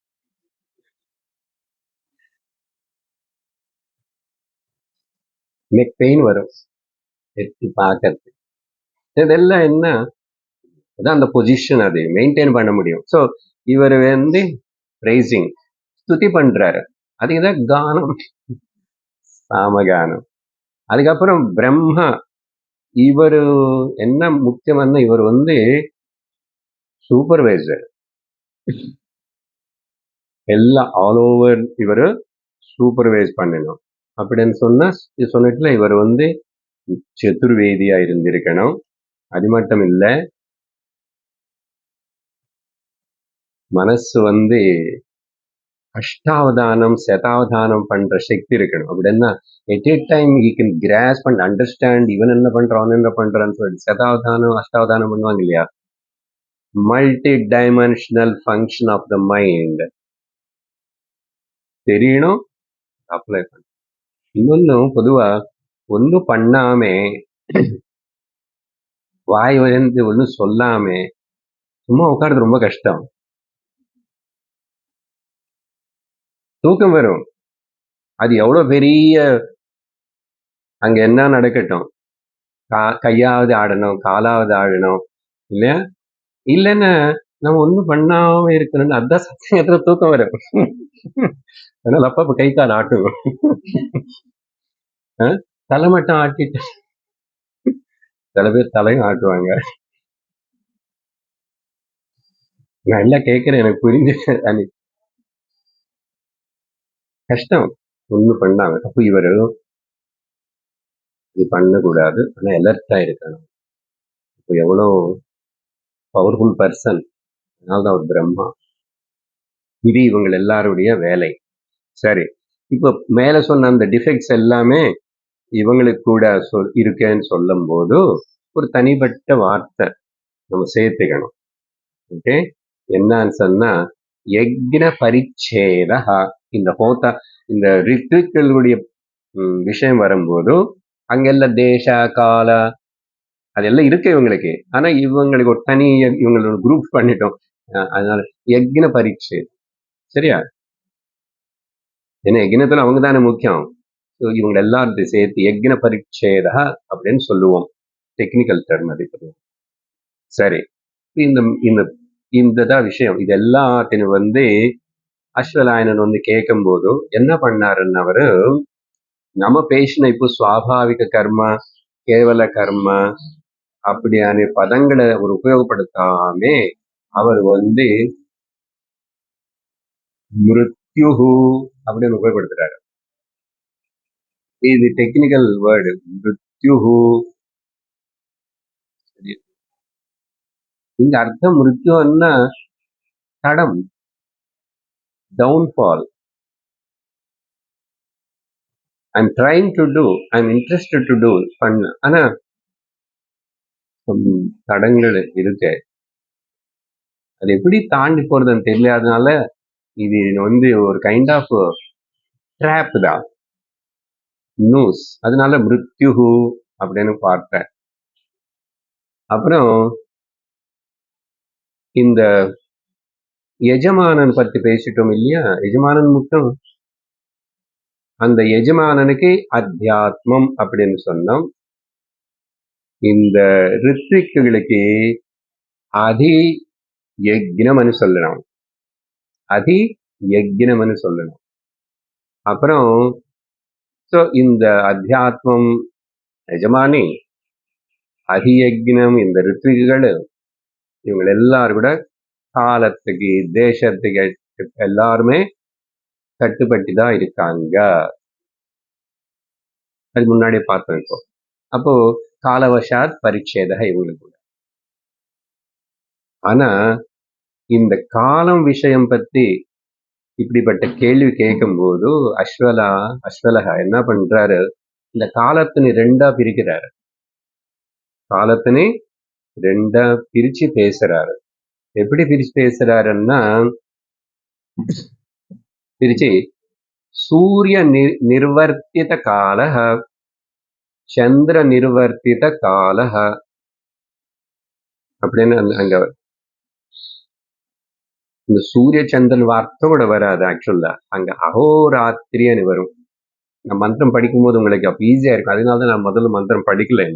நெக் பெயின் வரும் எத்தி பார்க்கறது. இதெல்லாம் என்ன, அதான் அந்த பொசிஷன், அது மெயின்டைன் பண்ண முடியும். ஸோ இவர் பிரைசிங், ஸ்துதி பண்றாரு, அதுக்குதான் கானம், சாமகானம். அதுக்கப்புறம் பிரம்மா, இவரு என்ன முக்கியமான, இவர் சூப்பர்வைசர், எல்லாம் ஆல் ஓவர் இவரு சூப்பர்வைஸ் பண்ணணும். அப்படின்னு சொன்னதுல இவர் சதுர்வேதியா இருந்திருக்கணும். அது மட்டும் இல்ல, மனசு அஷ்டாவதானம் சதாவதானம் பண்ற சக்தி இருக்கணும். அப்படின்னா எட் ஏ time he can grasp and understand இவன் என்ன பண்றான் அவன் என்ன பண்றான்னு சொல்லிட்டு சதாவதானம் அஷ்டாவதானம் பண்ணுவாங்க இல்லையா, multi dimensional function of the mind தெரியணும், அப்ளை பண்ணணும். இன்னொன்னும் பொதுவா ஒன்னும் பண்ணாமே வாய் வந்து ஒன்னும் சொல்லாமே சும்மா உட்கார்றது ரொம்ப கஷ்டம். தூக்கம் வரும். அது எவ்வளவு பெரிய அங்க என்ன நடக்கட்டும், கையாவது ஆடணும் காலாவது ஆடணும் இல்லையா, இல்லைன்னா நம்ம ஒண்ணும் பண்ணாம இருக்கணும்னு அதான் சத்தியத்துல தூக்கம் வரும். அதனால அப்ப கை கால் ஆட்டுவோம். தலை மட்டும் ஆட்டிட்டு சில பேர் தலையும் ஆட்டுவாங்க. நான் எல்லாம் கேட்கிறேன், எனக்கு புரிஞ்சு அது கஷ்டம் ஒண்ணும் பண்ணாம. அப்போ இவரு இது பண்ணக்கூடாது, ஆனா அலர்ட்டா இருக்கணும். இப்போ எவ்வளவு பவர்ஃபுல் பர்சன், அதனால்தான் ஒரு பிரம்மா. இது இவங்க எல்லாருடைய வேலை. சரி, இப்போ மேல சொன்ன அந்த டிஃபெக்ட்ஸ் எல்லாமே இவங்களுக்கு கூட இருக்கேன்னு சொல்லும் போது ஒரு தனிப்பட்ட வார்த்தை நம்ம சேர்த்துக்கணும். ஓகே, என்னன்னு சொன்னா யக்ஞ பரிச்சேதா. இந்த ஹோத்தா இந்த ரித்துக்களுடைய விஷயம் வரும்போது அங்கெல்லாம் தேச கால அதெல்லாம் இருக்கு இவங்களுக்கு. ஆனா இவங்களுக்கு ஒரு தனி இவங்களோட குரூப் பண்ணிட்டோம். அதனால யக்ஞ பரீட்சை சரியா, ஏன்னா யக்ஞத்துல அவங்க தானே முக்கியம். இவங்க எல்லாத்தையும் சேர்த்து யக்ஞ பரீட்சேதா அப்படின்னு சொல்லுவோம், டெக்னிக்கல் டர்ம் அது. சரி, இந்த இந்த இந்ததான் விஷயம். இது எல்லாத்தையும் வந்து அஸ்வலாயனன் வந்து கேட்கும் போது என்ன பண்ணாருன்னு அவரு நம்ம பேசின இப்போ சுவாபாவிக கர்மா கேவல கர்மா அப்படியான பதங்களை அவர் உபயோகப்படுத்தாமே அவர் வந்து மிருத்யுஹு அப்படின்னு உபயோகப்படுத்துறாரு. இது டெக்னிக்கல் வேர்டு மிருத்யுஹு. இங்க அர்த்தம் மிருத்யுன்னா தடம், downfall. I'm trying to do, I'm interested to do பண்ண, ஆனா தடங்கள் இருக்கு, அது எப்படி தாண்டி போறதுன்னு தெரியாதனால இது வந்து ஒரு கைண்ட் ஆஃப் ட்ராப் தான், நியூஸ். அதனால மிருத்யுஹு அப்படின்னு பார்த்தேன். அப்புறம் இந்த எஜமானன் பத்தி பேசிட்டோம் இல்லையா, எஜமானன் மட்டும் அந்த எஜமானனுக்கு அத்தியாத்மம் அப்படின்னு சொன்னோம். இந்த ரித்விக்குகளுக்கு அதி யக்ஞம்னு சொல்லணும், அதி யக்ஞம்னு சொல்லணும். அப்புறம் இந்த அத்தியாத்மம் எஜமானி, அதியக்னம் இந்த ரித்விகள், இவங்க எல்லாரும் கூட காலத்துக்கு தேசத்துக்கு எல்லாருமே கட்டுப்பட்டு தான் இருக்காங்க. அது முன்னாடியே பார்த்தோம். இப்போ அப்போ காலவசாத் பரிச்சேதக இவங்களுக்கு கூட. ஆனா இந்த காலம் விஷயம் பத்தி இப்படிப்பட்ட கேள்வி கேட்கும் போது அஸ்வலகா என்ன பண்றாரு, இந்த காலத்தினை ரெண்டா பிரிக்கிறாரு. காலத்தினை ரெண்டா பிரிச்சு பேசுறாரு. எப்படி பிரிச்சு பேசுறாருன்னா, பிரிச்சு சூரிய நிர்வர்த்தித கால, சந்திர நிர்வர்த்தித கால அப்படின்னு அங்க இந்த சூரிய சந்திரன் வார்த்தை கூட வராது. ஆக்சுவலா அங்க அகோராத்திரின்னு வரும். நான் மந்திரம் படிக்கும் போது உங்களுக்கு அப்ப ஈஸியா இருக்கும். அதனாலதான் நான் முதல்ல மந்திரம் படிக்கல.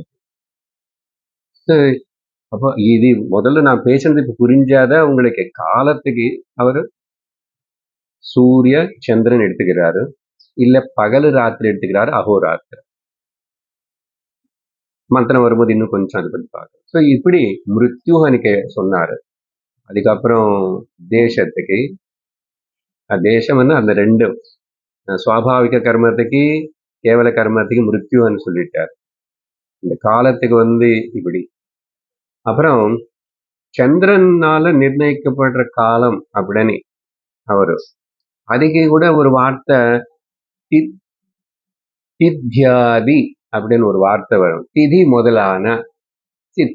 அப்போ இது முதல்ல நான் பேசுறது இப்ப புரிஞ்சாதான் உங்களுக்கு. காலத்துக்கு அவரு சூரிய சந்திரன் எடுத்துக்கிறாரு, இல்ல பகல் ராத்திரி எடுத்துக்கிறாரு, அகோராத்திரி. மந்திரம் வரும்போது இன்னும் கொஞ்சம் அதை பத்தி பார்க்கணும். ஸோ இப்படி மிருத்யுஹனுக்கு சொன்னாரு. அதுக்கப்புறம் தேசத்துக்கு, தேசம்னா அந்த ரெண்டு சுவாபாவிக கர்மத்துக்கு கேவல கர்மத்துக்கு மிருத்யுன்னு சொல்லிட்டார். இந்த காலத்துக்கு வந்து இப்படி. அப்புறம் சந்திரனால நிர்ணயிக்கப்படுற காலம் அப்படின்னு அவரு அதுக்கு கூட ஒரு வார்த்தை தி- தித்யாதி அப்படின்னு ஒரு வார்த்தை வரும். திதி முதலான.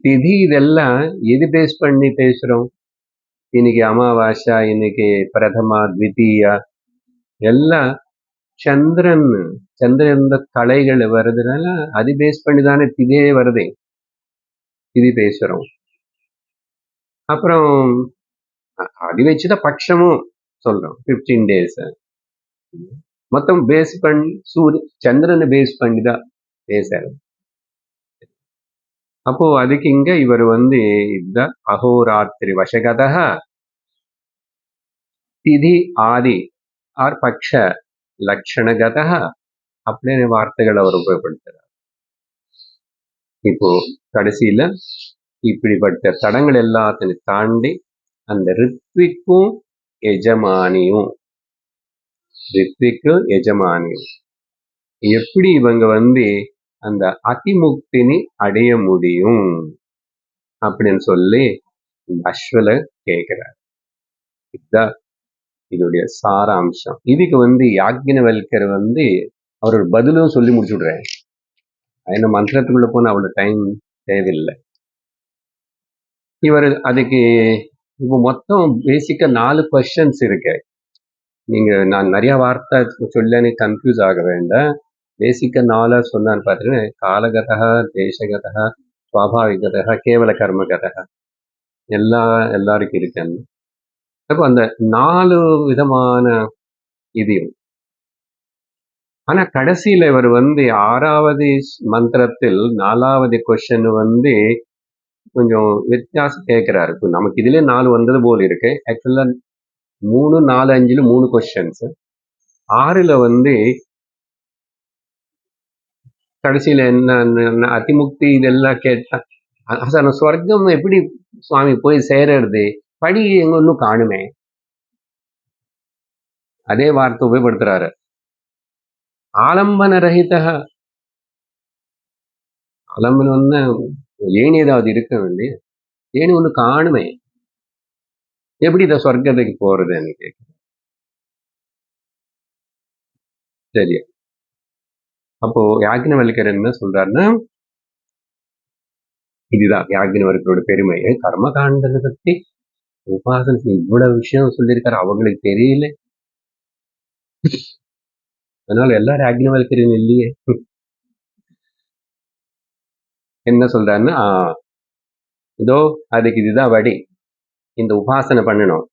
திதி இதெல்லாம் எது பேஸ் பண்ணி பேசுறோம்? இன்னைக்கு அமாவாசை, இன்னைக்கு பிரதமா, த்விதீயா எல்லாம் சந்திரன் சந்திரன் கலைகள் வருதுனால அது பேஸ் பண்ணி தானே திதியே வருதே. திதி பேசுறோம். அப்புறம் அது வச்சுதான் பட்சமும் சொல்றோம். 15 days மொத்தம் பேஸ் பண்ணி சந்திரனை பேஸ் பண்ணி தான் பேசுறாரு. அப்போ அதுக்கு இங்க இவர் இந்த அகோராத்திரி வசகதா திதி ஆதி ஆர் பக்ஷ லட்சணகதா அப்படின்னு வார்த்தைகளை அவர் உபயோகப்படுத்துறார். இப்போ கடைசியில இப்படிப்பட்ட தடங்கள் எல்லாத்தையும் தாண்டி அந்த ரித்விக்கும் எஜமானியும் எப்படி இவங்க அந்த அதிமுக்தினி அடைய முடியும் அப்படின்னு சொல்லி அஸ்வல கேட்கிறார். இதுதான் இதோடைய சாராம்சம். இதுக்கு யாக்ஞவல்கர் அவரோட பதிலும் சொல்லி முடிச்சுடுறேன். என்ன மந்திரத்துக்குள்ள போன அவ்வளவு டைம் தேவையில்லை. இவர் அதுக்கு இப்போ மொத்தம் பேசிக்கா 4 கொஸ்டின்ஸ் இருக்கு. நீங்க நான் நிறைய வார்த்தை சொல்லி கன்ஃபியூஸ் ஆக வேண்டாம். பேசிக்கா 4 சொன்னான்னு பார்த்தீங்கன்னா காலகதா, தேசகதா, சுவாபாவிகதா, கேவல கர்மகதா எல்லாருக்கும் இருக்கு. அப்போ அந்த 4 விதமான இதையும் ஆனா கடைசியில இவர் 6வது மந்திரத்தில் 4வது கொஸ்டின் கொஞ்சம் வித்தியாசம் கேட்கிறாரு. நமக்கு இதுல 4 வந்தது போல இருக்கு. ஆக்சுவலா 3, 4, 5ல 3 கொஸ்டின்ஸ். 6ல கடைசியில என்ன அதிமுக்தி இதெல்லாம் கேட்டா சொர்க்கம் எப்படி சுவாமி போய் சேரறது? படி எங்க ஒன்னும் காணுமே. அதே வார்த்தை உபயோகப்படுத்துறாரு. ஆலம்பன ரஹித. ஆலம்பனம்னா ஏணி ஏதாவது இருக்க வேண்டிய ஏணி ஒண்ணு காணுமே. எப்படி இந்த சொர்க்கத்துக்கு போறதுன்னு கேட்க. சரி, அப்போ யாக்ஞவல்கர் என்ன சொல்றாருன்னா, இதுதான் யாக்ஞவல்கரோட பெருமை. கர்ம காண்டத்தை பத்தி உபாசனை இவ்வளவு விஷயம் சொல்லியிருக்காரு, அவங்களுக்கு தெரியல. அதனால எல்லாரும் யாக்ஞவல்கரின் இல்லையே. என்ன சொல்றாருன்னா, இதோ அதுக்கு இதுதான் வழி. இந்த உபாசனை பண்ணணும்.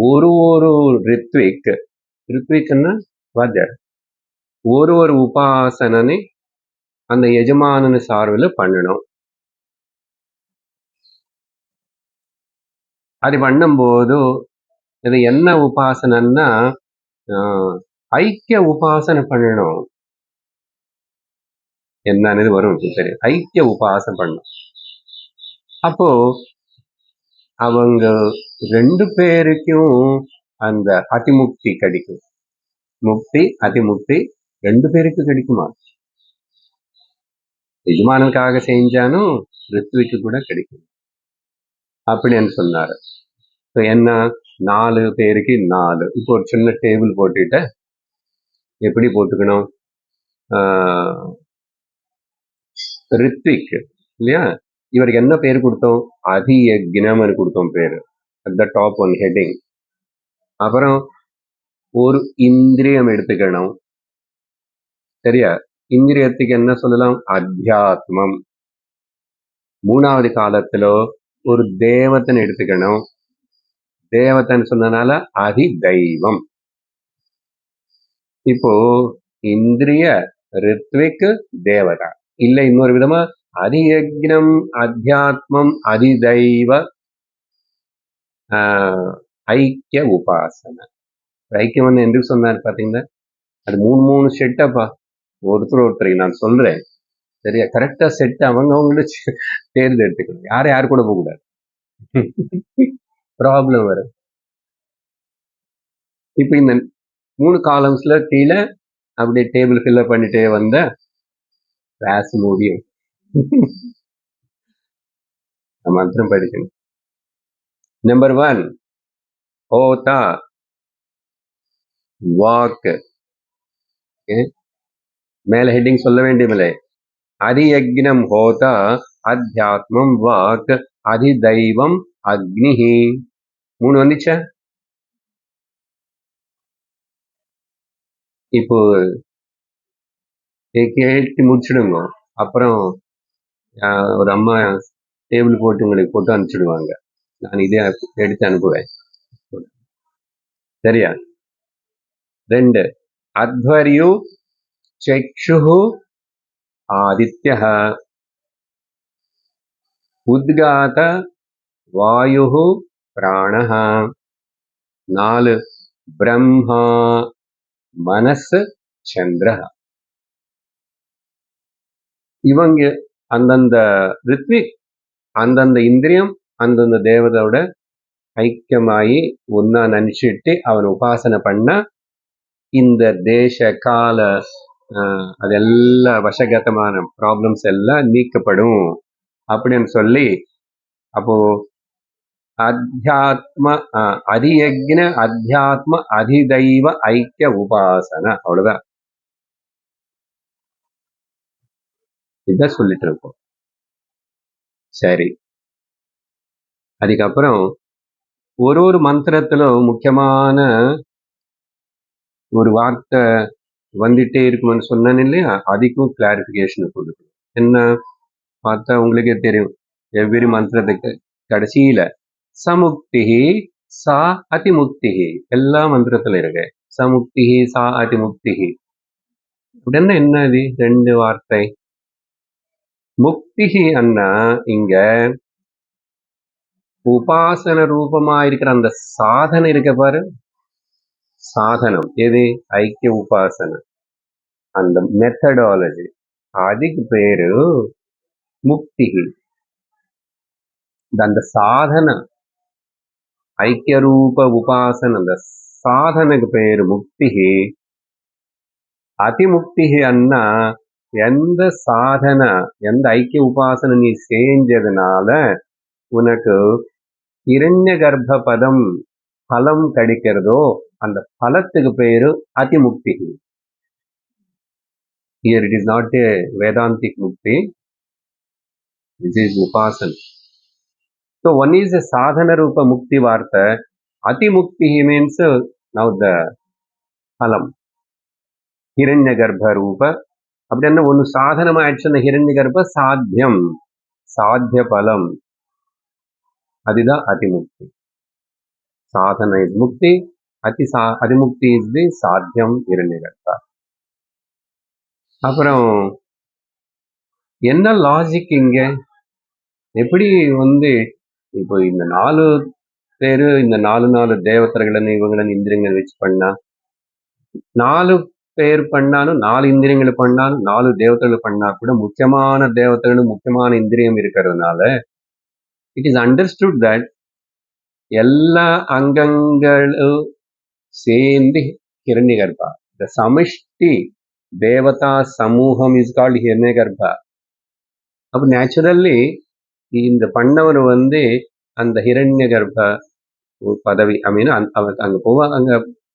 ஒரு ரித்விக்னா வாத்தியார். ஒரு உபாசனனை அந்த எஜமானன சார்பில் பண்ணணும். அது பண்ணும்போது இது என்ன உபாசனைன்னா ஐக்கிய உபாசனை பண்ணணும். என்னன்னு வரும் சரி. ஐக்கிய உபாசனை பண்ணணும். அப்போ அவங்க 2 பேருக்கும் அந்த அதிமுக்தி கிடைக்கும். முக்தி அதிமுக்தி 2 பேருக்கு கிடைக்குமா? எஜமானுக்காக செஞ்சாலும் ரித்விக்கு கூட கிடைக்கும் அப்படின்னு சொன்னாரு. என்ன 4 பேருக்கு 4. இப்போ ஒரு சின்ன டேபிள் போட்டுட்டு எப்படி போட்டுக்கணும்? ரித்விக் இல்லையா, இவருக்கு என்ன பேர் கொடுத்தோம்? அதியக்ஞம்னு கொடுத்தோம் பேரு. At the top one heading. அப்புறம் ஒரு இந்திரியம் எடுத்துக்கணும். சரியா? இந்திரியத்துக்கு என்ன சொல்லலாம்? அத்தியாத்மம். 3வது காலத்துல ஒரு தேவத்தன் எடுத்துக்கணும். தேவத்தன் சொன்னனால அதி தெய்வம். இப்போ இந்திரிய, ரித்விக், தேவதா. இல்ல இன்னொரு விதமா அதியக்ஞம், அத்தியாத்மம், அதிதெய்வ ஐக்கிய உபாசனை. ஐக்கியம் என்று சொன்னார் பாத்தீங்கன்னா, அது 3 செட்டப்பா. ஒருத்தர் நான் சொல்றேன். சரியா? கரெக்டா செட் அவங்கவுங்கள தேர்ந்தெடுத்துக்கணும். யாரு கூட போகக்கூடாது. ப்ராப்ளம் வரும். இப்ப இந்த 3 காலம்ஸ்ல கீழே அப்படியே டேபிள் ஃபில்அப் பண்ணிட்டே வந்த கிளாஸ் முடியும். மந்திரம் படிக்கணும். நம்பர் 1 ஹோதா. வாக். மேல ஹெட்டிங் சொல்ல வேண்டியதில்லை. அதியக்னம் ஹோதா, அத்தியாத்மம் வாக், அதிதைவம் அக்னிஹி. 3 வந்துச்சா? இப்போ கேட்டு முடிச்சிடுங்க. அப்புறம் ஒரு அம்மா டேபிள் போட்டு உங்களுக்கு போட்டு அனுப்பிச்சிடுவாங்க. நான் இதே எடுத்து அனுப்புவேன். சரியா? 2 அத்வர்யு சக்ஷுஹு ஆதித்யஹ, உத்காத வாயுஹு பிராணஹ. 4 பிரம்மா மனஸ் சந்திரஹ. இவங்க அந்தந்த ரித்விக், அந்தந்த இந்திரியம் அந்தந்த தேவதையோட ஐக்கியமாயி ஒன்னா நினைச்சிட்டு அவன் உபாசனை பண்ணா இந்த தேச கால அதெல்லாம் வசகதமான ப்ராப்ளம்ஸ் எல்லாம் நீக்கப்படும் அப்படின்னு சொல்லி, அப்போ அத்தியாத்ம அதியக்ன அத்தியாத்ம அதிதைவ ஐக்கிய உபாசனை, அவ்வளவுதான். இதான் சொல்லிட்டு இருக்கோம். சரி, அதுக்கப்புறம் ஒரு மந்திரத்திலும் முக்கியமான ஒரு வார்த்தை வந்துட்டே இருக்கும்னு சொன்னேன் இல்லையா, அதுக்கும் கிளாரிபிகேஷன் கொடுக்கணும். என்ன பார்த்தா உங்களுக்கே தெரியும், எவ்ரி மந்திரத்துக்கு கடைசியில சமுக்திஹி சா அதிமுக்திஹி எல்லா மந்திரத்துல இருக்கு. சமுக்திஹி சா அதிமுக்திஹி அப்படின்னா என்ன? இது 2 வார்த்தை. முக்திஹி அண்ணா இங்க உபாசன ரூபமா இருக்கிற அந்த சாதனை இருக்க பாரு, சாதனம் எது? ஐக்கிய உபாசனை, அந்த மெத்தடாலஜி, அதுக்கு பேரு முக்திஹி. அந்த சாதன ஐக்கிய ரூப உபாசன, அந்த சாதனைக்கு பேரு முக்திஹி. அதிமுக்திஹி அண்ணா எந்த சாதனை, எந்த ஐக்கிய உபாசனை நீ செஞ்சதுனால உனக்கு இரண்ய கர்ப்ப பதம் பலம் கிடைக்கிறதோ அந்த பலத்துக்கு பேரு அதிமுக்திஹி. Here it is not a Vedantic mukti, this is upasana. So one is a sadhana rupa mukti varta. Ati mukti means now the phalam, hiranya garbha rupa. அப்படின்னா ஒன்று சாதனம் ஆயிடுச்சுன்னா ஹிரண்ய கர்ப்ப சாத்தியம், சாத்திய பலம், அதுதான் அதிமுக்தி. சாதன இஸ் முக்தி, அதிமுக்தி இஸ் தி சாத்தியம் ஹிரண்ய கர்ப்பா. அப்புறம் என்ன லாஜிக் இங்க? எப்படி இப்போ இந்த 4 பேரு, இந்த 4 தேவதைகளை இவங்களை இந்திரியங்களை வச்சு பண்ணா, 4 பேர் பண்ணாலும் 4 இந்திரியங்களை பண்ணாலும் 4 தேவதைகளை பண்ணா கூட முக்கியமான தேவதைகளும் முக்கியமான இந்திரியம் இருக்கிறதுனால இட் இஸ் அண்டர்ஸ்டுட் தட் எல்லா அங்கங்களும் சேர்ந்து ஹிரண்ய கர்ப்பா. த சமிஷ்டி தேவதா சமூகம் இஸ் கால்ட் ஹிரண்ய கர்ப்பா. அப்போ நேச்சுரல்லி இந்த பண்ணவர் அந்த ஹிரண்ய கர்ப்ப பதவி அப்படின்னா அங்க போவா, அங்க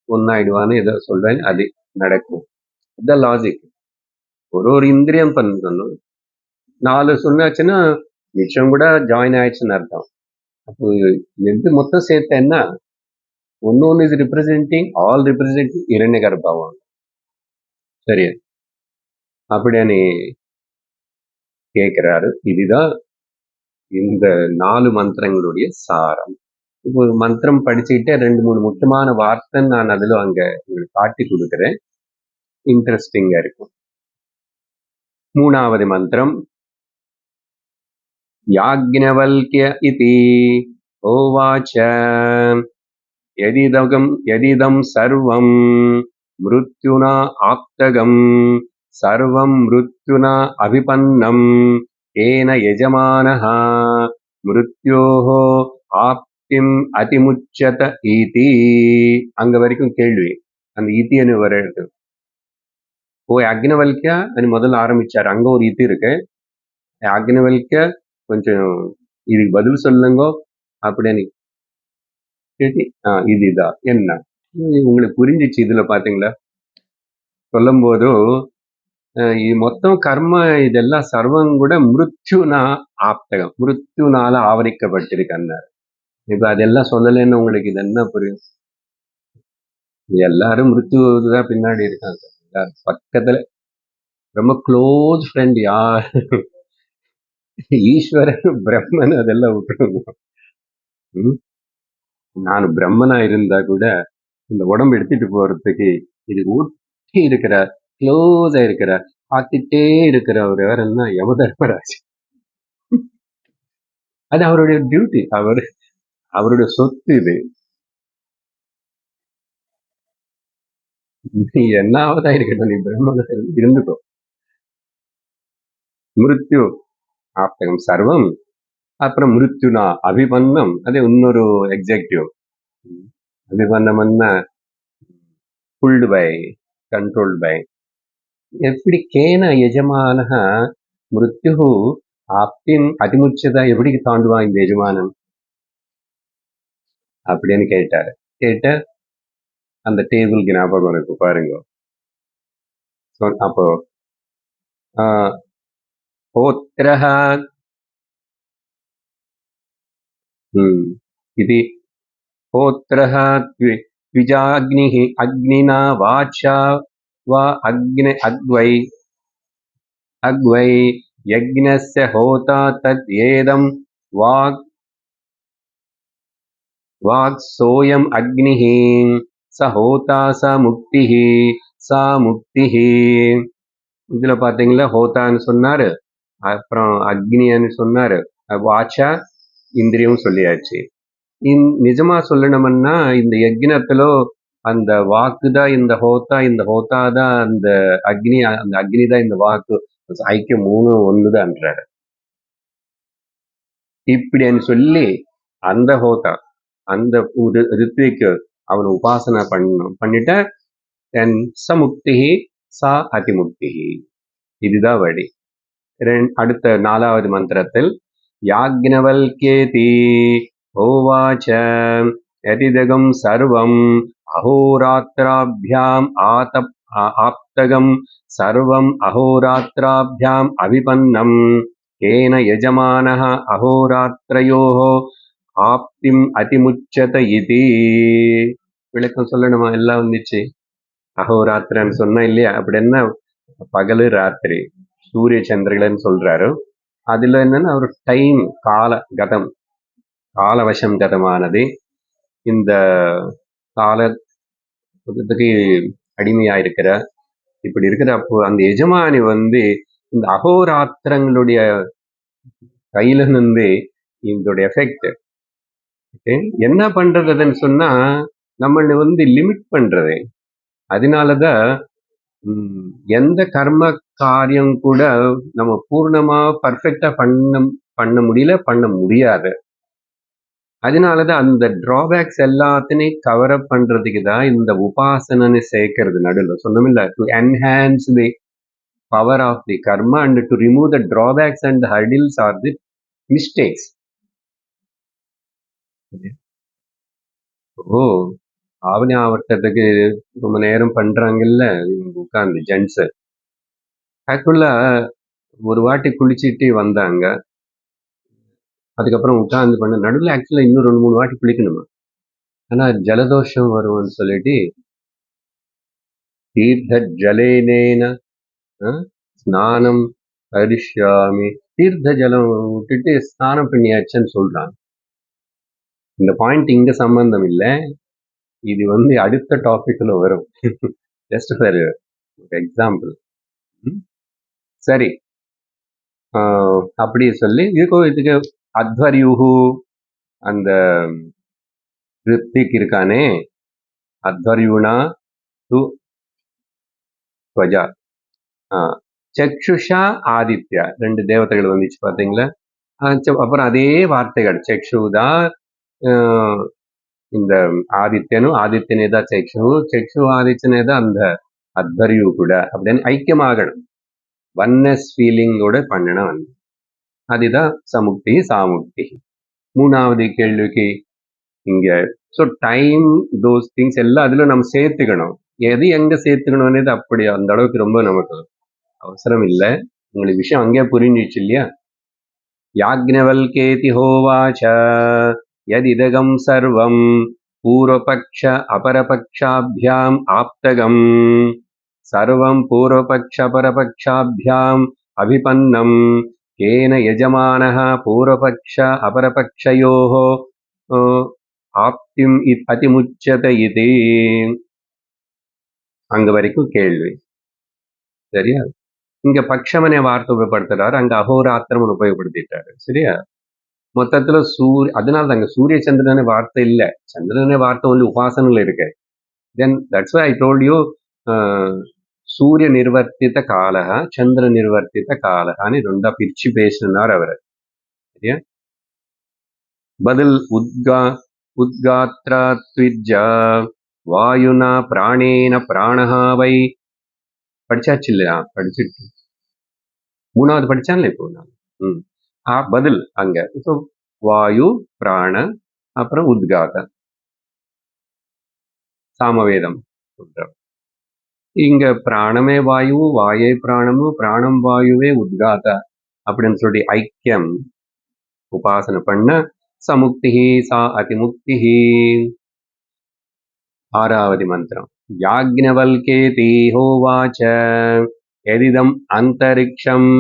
ஒன்னாயிடுவான்னு ஏதோ சொல்றேன், அது நடக்கும். The logic. ஒரு இந்திரியம் பண்ணணும், 4 சொன்னாச்சுன்னா மிச்சம் கூட ஜாயின் ஆயிடுச்சுன்னு அர்த்தம். அப்போ எது மொத்தம் சேர்த்த என்ன, ஒன்னு இஸ் ரிப்ரசென்டிங் ஆல் ரிப்ரசென்டிங் இரண்ய கர்ப்பாவும். சரியா? அப்படின்னு கேட்கிறாரு. இதுதான் இந்த 4 மந்திரங்களுடைய சாரம். இப்போ மந்திரம் படிச்சுக்கிட்டே 2-3 முக்கியமான வார்த்தை நான் அதுல அங்க உங்களுக்கு காட்டி கொடுக்குறேன், இன்ட்ரெஸ்டிங்கா இருக்கும். 3வது மந்திரம் யாக்ஞவல்க்ய இதி ஓவாச்ச யதிதம் சர்வம் மிருத்யுனா ஆப்தகம் சர்வம் மிருத்யுனா அபிபன்னம் ஏன யஜமானஹ மிருத்யோஹோ ஆப்திம் அதிமுச்சத ஈதி. அங்க வரைக்கும் கேள்வி, அந்த ஈத்தின்னு வர்றது. ஓ யாக்ஞவல்க்யா அது முதல்ல ஆரம்பிச்சாரு, அங்க ஒரு ஈத்தி இருக்கு. யாக்ஞவல்க்ய கொஞ்சம் இதுக்கு பதில் சொல்லுங்க அப்படின்னு கேட்டி, இதுதான் என்ன உங்களுக்கு புரிஞ்சிச்சு இதுல பாத்தீங்களா? சொல்லும் போதும் ఈ మొత్తం కర్మ இதெல்லாம் சர்வம் கூட மிருத்யுனா ஆப்தகம், மிருத்யுனால ஆவரிக்கப்பட்டிருக்கு அண்ணார். இப்ப அதெல்லாம் சொல்லலைன்னு உங்களுக்கு இது என்ன புரியும்? எல்லாரும் மிருத்யுதான் பின்னாடி இருக்காங்க. எல்லாரும் பக்கத்துல ரொம்ப க்ளோஸ் ஃப்ரெண்ட் யார்? ஈஸ்வரன், பிரம்மன் அதெல்லாம் விட்டுருங்க. நான் பிரம்மனா இருந்தா கூட இந்த உடம்பு எடுத்துட்டு போறதுக்கு இது ஊட்டி இருக்கிறார், க்ளோஸா இருக்கிறார், பார்த்துட்டே இருக்கிறவர் யாருன்னா யமதர்மராஜ். அது அவருடைய டியூட்டி, அவருடைய சொத்து இது. நீ என்னாவதா இருக்கட்டும், நீ பிரம்மனா இருந்துக்கோ. மிருத்யு ஆப்தகம் சர்வம், அப்புறம் மிருத்யுனா அபிபன்னம், அது இன்னொரு எக்ஸெக்டிவ். அபிபன்னம்னா புல்டு பை, கண்ட்ரோல்டு பை. எப்படி கேன యజమాన మృత్యు ఆప్తిం அதிமுச்சத எப்படி தாண்டுவான் இந்த எஜமானன் அப்படின்னு கேட்டாரு. கேட்ட அந்த டேபிள் ஞாபகம் இருக்கு பாருங்க. அப்போ ஹோத்ரஹ இது ஹோத்ரஹ த்விஜாக்னிஹ அக்னினா வாச்சா வா அக்வை யக்ஞஸ்ய ஹோதா தத் ஏதம் வாக் சோயம் அக்னிஹி ச ஹோதா ச முக்திஹி சா முக்திஹி. இதுல பாத்தீங்களா, ஹோதான்னு சொன்னாரு, அப்புறம் அக்னின்னு சொன்னாரு, வாச்சா இந்திரியம் சொல்லியாச்சு. நிஜமா சொல்லணும்னா இந்த யக்னத்திலோ அந்த வாக்குதான் இந்த ஹோதா தான் அந்த அக்னி தான் இந்த வாக்கு, ஐக்கியம் மூணு ஒண்ணுதான்றாரு. இப்படின்னு சொல்லி அந்த ஹோதா அந்த ரித்விக்கு அவன் உபாசனை பண்ணிட்ட சமுக்தி சா அதிமுக்தி. இதுதான் வழி. அடுத்த 4வது மந்திரத்தில் யாக்ஞவல்கேதி ஹோவாச்ச யதிதகம் சர்வம் அஹோராத்ராபியாம் ஆப்தகம் சர்வம் அஹோராத்ராபியாம் அவிபன்னம் கேன யஜமானஹ அஹோராத்ரயோஹ ஆப்திம் அதிமுச்சத இதி. விளக்கம் சொல்லணுமா? எல்லாம் வந்துச்சு. அஹோராத்திரன்னு சொன்னா இல்லையா? அப்படி என்ன, பகலு ராத்திரி, சூரிய சந்திரர்கள்னு சொல்றாரு. அதுல என்னன்னா ஒரு டைம், காலவசம் கதமானது. இந்த காலத்துக்கு அடிமையாயிருக்கிற இப்படி இருக்கிற அப்போ அந்த எஜமானி இந்த அகோராத்திரங்களுடைய கையில இருந்து இதோட எஃபெக்ட் என்ன பண்றதுன்னு சொன்னா நம்மள லிமிட் பண்றது. அதனாலதான் எந்த கர்ம காரியம் கூட நம்ம பூர்ணமா பர்ஃபெக்டா பண்ண முடியாது. அதனாலதான் அந்த டிராபேக்ஸ் எல்லாத்தையும் கவர் அப் பண்றதுக்கு தான் இந்த உபாசனை சேர்க்கிறது. நடுவில் சொன்னோம்ல, to enhance the power of the karma and to remove the drawbacks and hurdles are the mistakes. ஓ, ஆவணி ஆவர்த்தத்துக்கு ரொம்ப நேரம் பண்றாங்கல்ல உட்கார்ந்து ஜென்ஸ். ஆக்சுவலா ஒரு வாட்டி குளிச்சுட்டு வந்தாங்க, அதுக்கப்புறம் உட்கார்ந்து பண்ண நடுவில் ஆக்சுவலா இன்னும் 2-3 வாட்டி குளிக்கணுமா. ஆனா ஜலதோஷம் வரும்னு சொல்லிட்டு தீர்த்த ஜலேனேன ஸ்நானம் கரிஷ்யாமி, தீர்த்த ஜலம் விட்டுட்டு ஸ்நானம் பண்ணியாச்சுன்னு சொல்றாங்க. இந்த பாயிண்ட் இங்க சம்பந்தம் இல்லை, இது அடுத்த டாபிக்ல வரும். Just for example. சரி, அப்படி சொல்லி இதுக்கு அத்வரியுஹு அந்த ரித்திக் இருக்கானே, அத்வரியுனா து துவஜா, சக்ஷுஷா ஆதித்யா, 2 தேவதைகள் வந்துச்சு பாத்தீங்களா. அப்புறம் அதே வார்த்தைகள், சக்ஷுதா இந்த ஆதித்யனேதான் சக்ஷு ஆதித்யனேதான் அந்த அத்வரியு கூட அப்படின்னு ஐக்கியமாகணும். ஒன்னஸ் ஃபீலிங்கோட பண்ணணும். அதுதான் சமுக்தி சாமுக்தி. 3வது கேள்விக்கு இங்க ஸோ டைம் தோஸ் திங்ஸ் எல்லாம் அதுல நம்ம சேர்த்துக்கணும். எது எங்க சேர்த்துக்கணும் అనేది அப்படி அந்த அளவுக்கு ரொம்ப நமக்கு அவசரம் இல்லை. உங்களுக்கு விஷயம் அங்கே புரிஞ்சிச்சு இல்லையா? யாக்ஞவல்கேதி ஹோவாச்ச யதிதகம் சர்வம் பூர்வபக்ஷ அபரபக்ஷாபியாம் ஆப்தகம் சர்வம் பூர்வபக்ஷ அபரபக்ஷாபியாம் அபிபன்னம் கேன யஜமானः பூர்வபக்ஷ அபரபக்ஷயோः ஆப்திம் அதிமுச்சத இது. அங்க வரைக்கும் கேள்வி சரியா? இங்க பட்சம் அనే வார்த்தை உபயோகப்படுத்துறாரு, அங்க அகோராத்திரம் உபயோகப்படுத்திட்டாரு சரியா? மொத்தத்துல அதனால தாங்க சூரிய சந்திரன் அనే వార్త இல்ல, చంద్రన్ అనే వార్త ఓన్లీ ఉపాసనలు ఇరుకే. Then that's why I told you సూర్య నిర్వర్తిత కాల చంద్ర నిర్వర్తిత కాల అని రెండా పిలిచి పేస్తున్నారు అవరు சரியா? பதில் உத்காத்ராத்விஜ வாயுனா பிராணேன பிராணஹா வை. படிச்சாச்சு இல்லையா? படிச்சுட்டு 3வது படிச்சான்ல இப்போ நான். பதில் அங்க ஸோ வாயு பிராண அப்புறம் உத்காத சாமவேதம் சொல்றோம். இங்க பிராணமே வாயு, வாயே பிராணமு, பிராணம் வாயுவே உத்காத அப்படின்னு சொல்லி ஐக்கியம் உபாசனை பண்ண சமுக்தி சா அதிமுக்தி. 6வது மந்திரம் யாக்ஞவல்கேதி ஹோவாச்ச எதிதம் அந்தரிக்ஷம்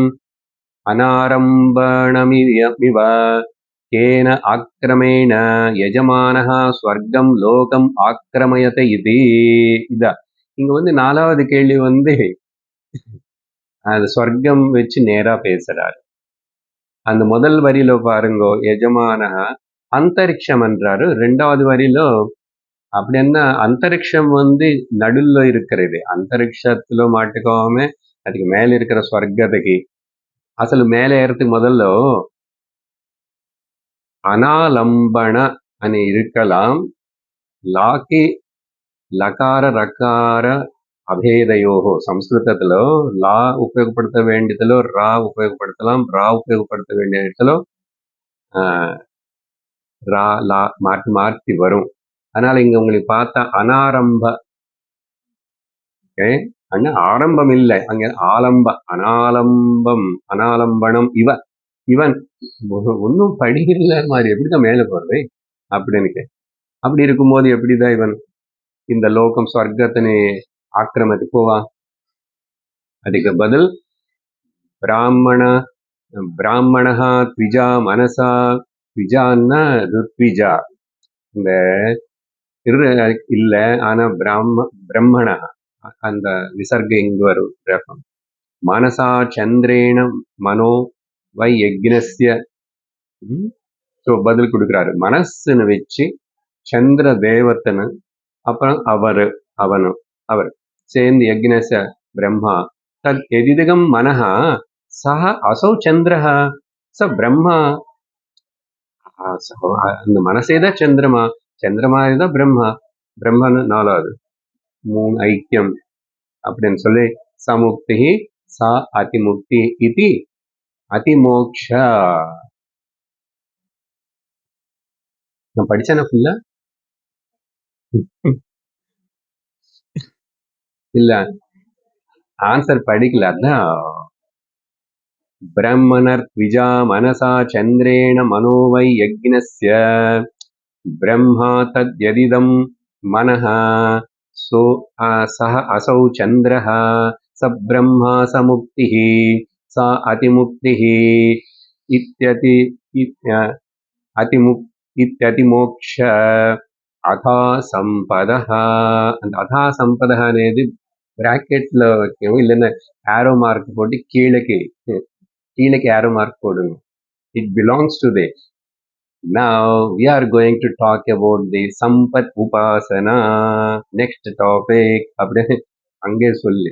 அனாரம்பணமிவ கேன ஆக்ரமேண யஜமானஹ ஸ்வர்க்கம் லோகம் ஆக்ரமயத இது. இதா இங்க 4வது கேள்வி அது ஸ்வர்க்கம் வச்சு நேரா பேசுறாரு. அந்த முதல் வரியில பாருங்க యజమానః అంతరిక్షం என்றாரு. 2வது வரியில அப்படி என்ன அந்தரிக்ஷம் நடுல இருக்கிறது. అంతరిక్షத்துல மாட்டுக்காம அதுக்கு மேல இருக்கிற స్వర్గతకి అసలు மேலே ஏறதுக்கு முதல்ல అనాలంబణ అని இருக்கலாம். లాకి లకార రకార అభేదయోహో సంస్కృతలో లా ఉపయోగపడత వేண்டியதுలో రా ఉపయోగపడతலாம், రా ఉపయోగపడత வேண்டிய இடத்துல ரா லா மாற்றி மாற்றி வரும். அதனால இங்க உங்களுக்கு பார்த்தா அனாரம்ப அண்ணா ஆரம்பம் இல்லை, அங்க ஆலம்ப அனாலம்பம் அனாலம்பனம் இவன் ஒன்னும் படிக்கல மாதிரி எப்படிதான் மேல போறது அப்படின்னு. அப்படி இருக்கும்போது எப்படிதான் இவன் இந்த லோகம் ஸ்வர்க்கத்தினை ஆக்கிரமித்து போவான்? அதுக்கு பதில் பிராமணா த்விஜா மனசா, த்விஜான்னா ருத்விஜா இந்த இல்ல, ஆனா பிரம்மண அந்த விசர்க்கம் இங்கு வரும். மனசா சந்திரேன மனோ வை யக்ஞஸ்ய. ஸோ பதில் கொடுக்குறாரு. மனசுன்னு வச்சு சந்திர தேவத்தனு அப்புறம் அவர் சேர்ந்து யக்ஞஸ்ய பிரம்மா தத் எதிதகம் மனஹா சஹ அசௌ சந்திரஹ ச பிரம்மா. அந்த மனசேதான் சந்திரமா, சந்திரமா தான் பிரம்மா, பிரம்மன்னு 4வது 3 ஐக்கியம் அப்படின்னு சொல்லி சமுக்தி சா அதிமுக்தி இது அதிமோக்ஷ. நான் படிச்சேன்னா ஃபுல்லா இல்ல ஆன்சர் படிக்கல. அதான் பிரம்மணர் த்விஜா மனசா சந்திரேண மனோவை யக்ஞஸ்ய பிரம்மா தத் யதிதம் மனஹ சோ சஹ அசௌ சந்திரஹ ச பிரம்மா சமுக்திஹ சா அதிமுக்திஹ ఇత్యతిమోక్ష అథా సంపదః. அந்த அதா சம்பதः అనేది பிராக்கெட்ல வைக்கவும், இல்லைன்னா ஆரோ மார்க் போட்டு கீழே ஆரோ மார்க் போடுங்க. It belongs to the. Now we are going to talk about the Sampat Upasana. Next topic அப்படி அங்கே சொல்லு.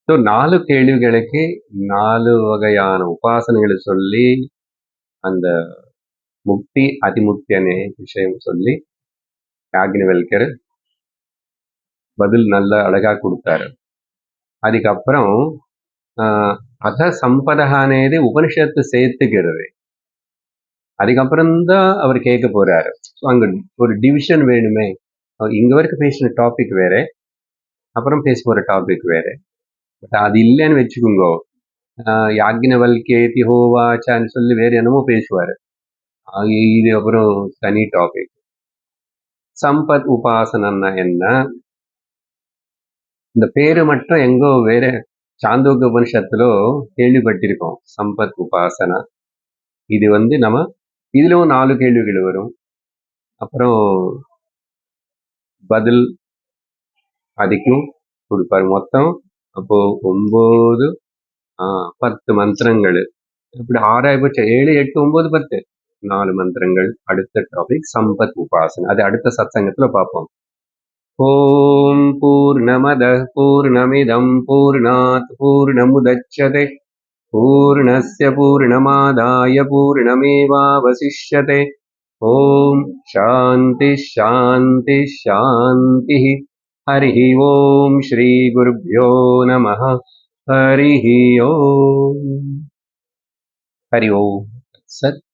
ஸோ 4 கேள்விகளுக்கு 4 வகையான உபாசனைகளை சொல்லி அந்த முக்தி அதிமுக்தி அనే விஷயம் சொல்லி யாக்ஞவல்கர் பதில் நல்ல அழகா கொடுத்தாரு. அதுக்கப்புறம் அத சம்பதः అనేది உபனிஷத்து சேர்த்துக்கிறது. அதுக்கப்புறம் தான் அவர் கேட்க போறாரு. ஸோ அங்க ஒரு டிவிஷன் வேணுமே. இங்க வரைக்கும் பேசின டாபிக் வேற, அப்புறம் பேச போற டாபிக் வேற. பட் அது இல்லைன்னு வச்சுக்கோங்க, யாக்ஞவல்கேதி ஹோவாச்சான்னு சொல்லி வேற என்னமோ பேசுவாரு. இது அப்புறம் தனி டாபிக். சம்பத் உபாசனம்னா என்ன? இந்த பேரு மட்டும் எங்கோ வேற சாந்தோக்கிய உபனிஷத்துல கேள்விப்பட்டிருக்கோம். சம்பத் உபாசனா. இது நம்ம இதுலயும் 4 கேள்விகள் வரும். அப்புறம் பதில் அதுக்கும் கொடுப்பாரு. மொத்தம் அப்போ 9 10 மந்திரங்கள். இப்படி 6 போச்சு. 7 8 9 10 4 மந்திரங்கள். அடுத்த டாபிக் சம்பத் உபாசனா. அது அடுத்த சத்சங்கத்துல பார்ப்போம். ஓம் பூர்ணமதः பூர்ணமிதம் பூர்ணாத் பூர்ணமுதச்யதே பூர்ணஸ்ய பூர்ணமாதாய பூர்ணமேவாவசிஷ்யதே. ஓம் சாந்தி சாந்தி சாந்தி. हरिः ओम श्री गुरुभ्यो नमः. हरिः ओम. हरि ओम. सत्.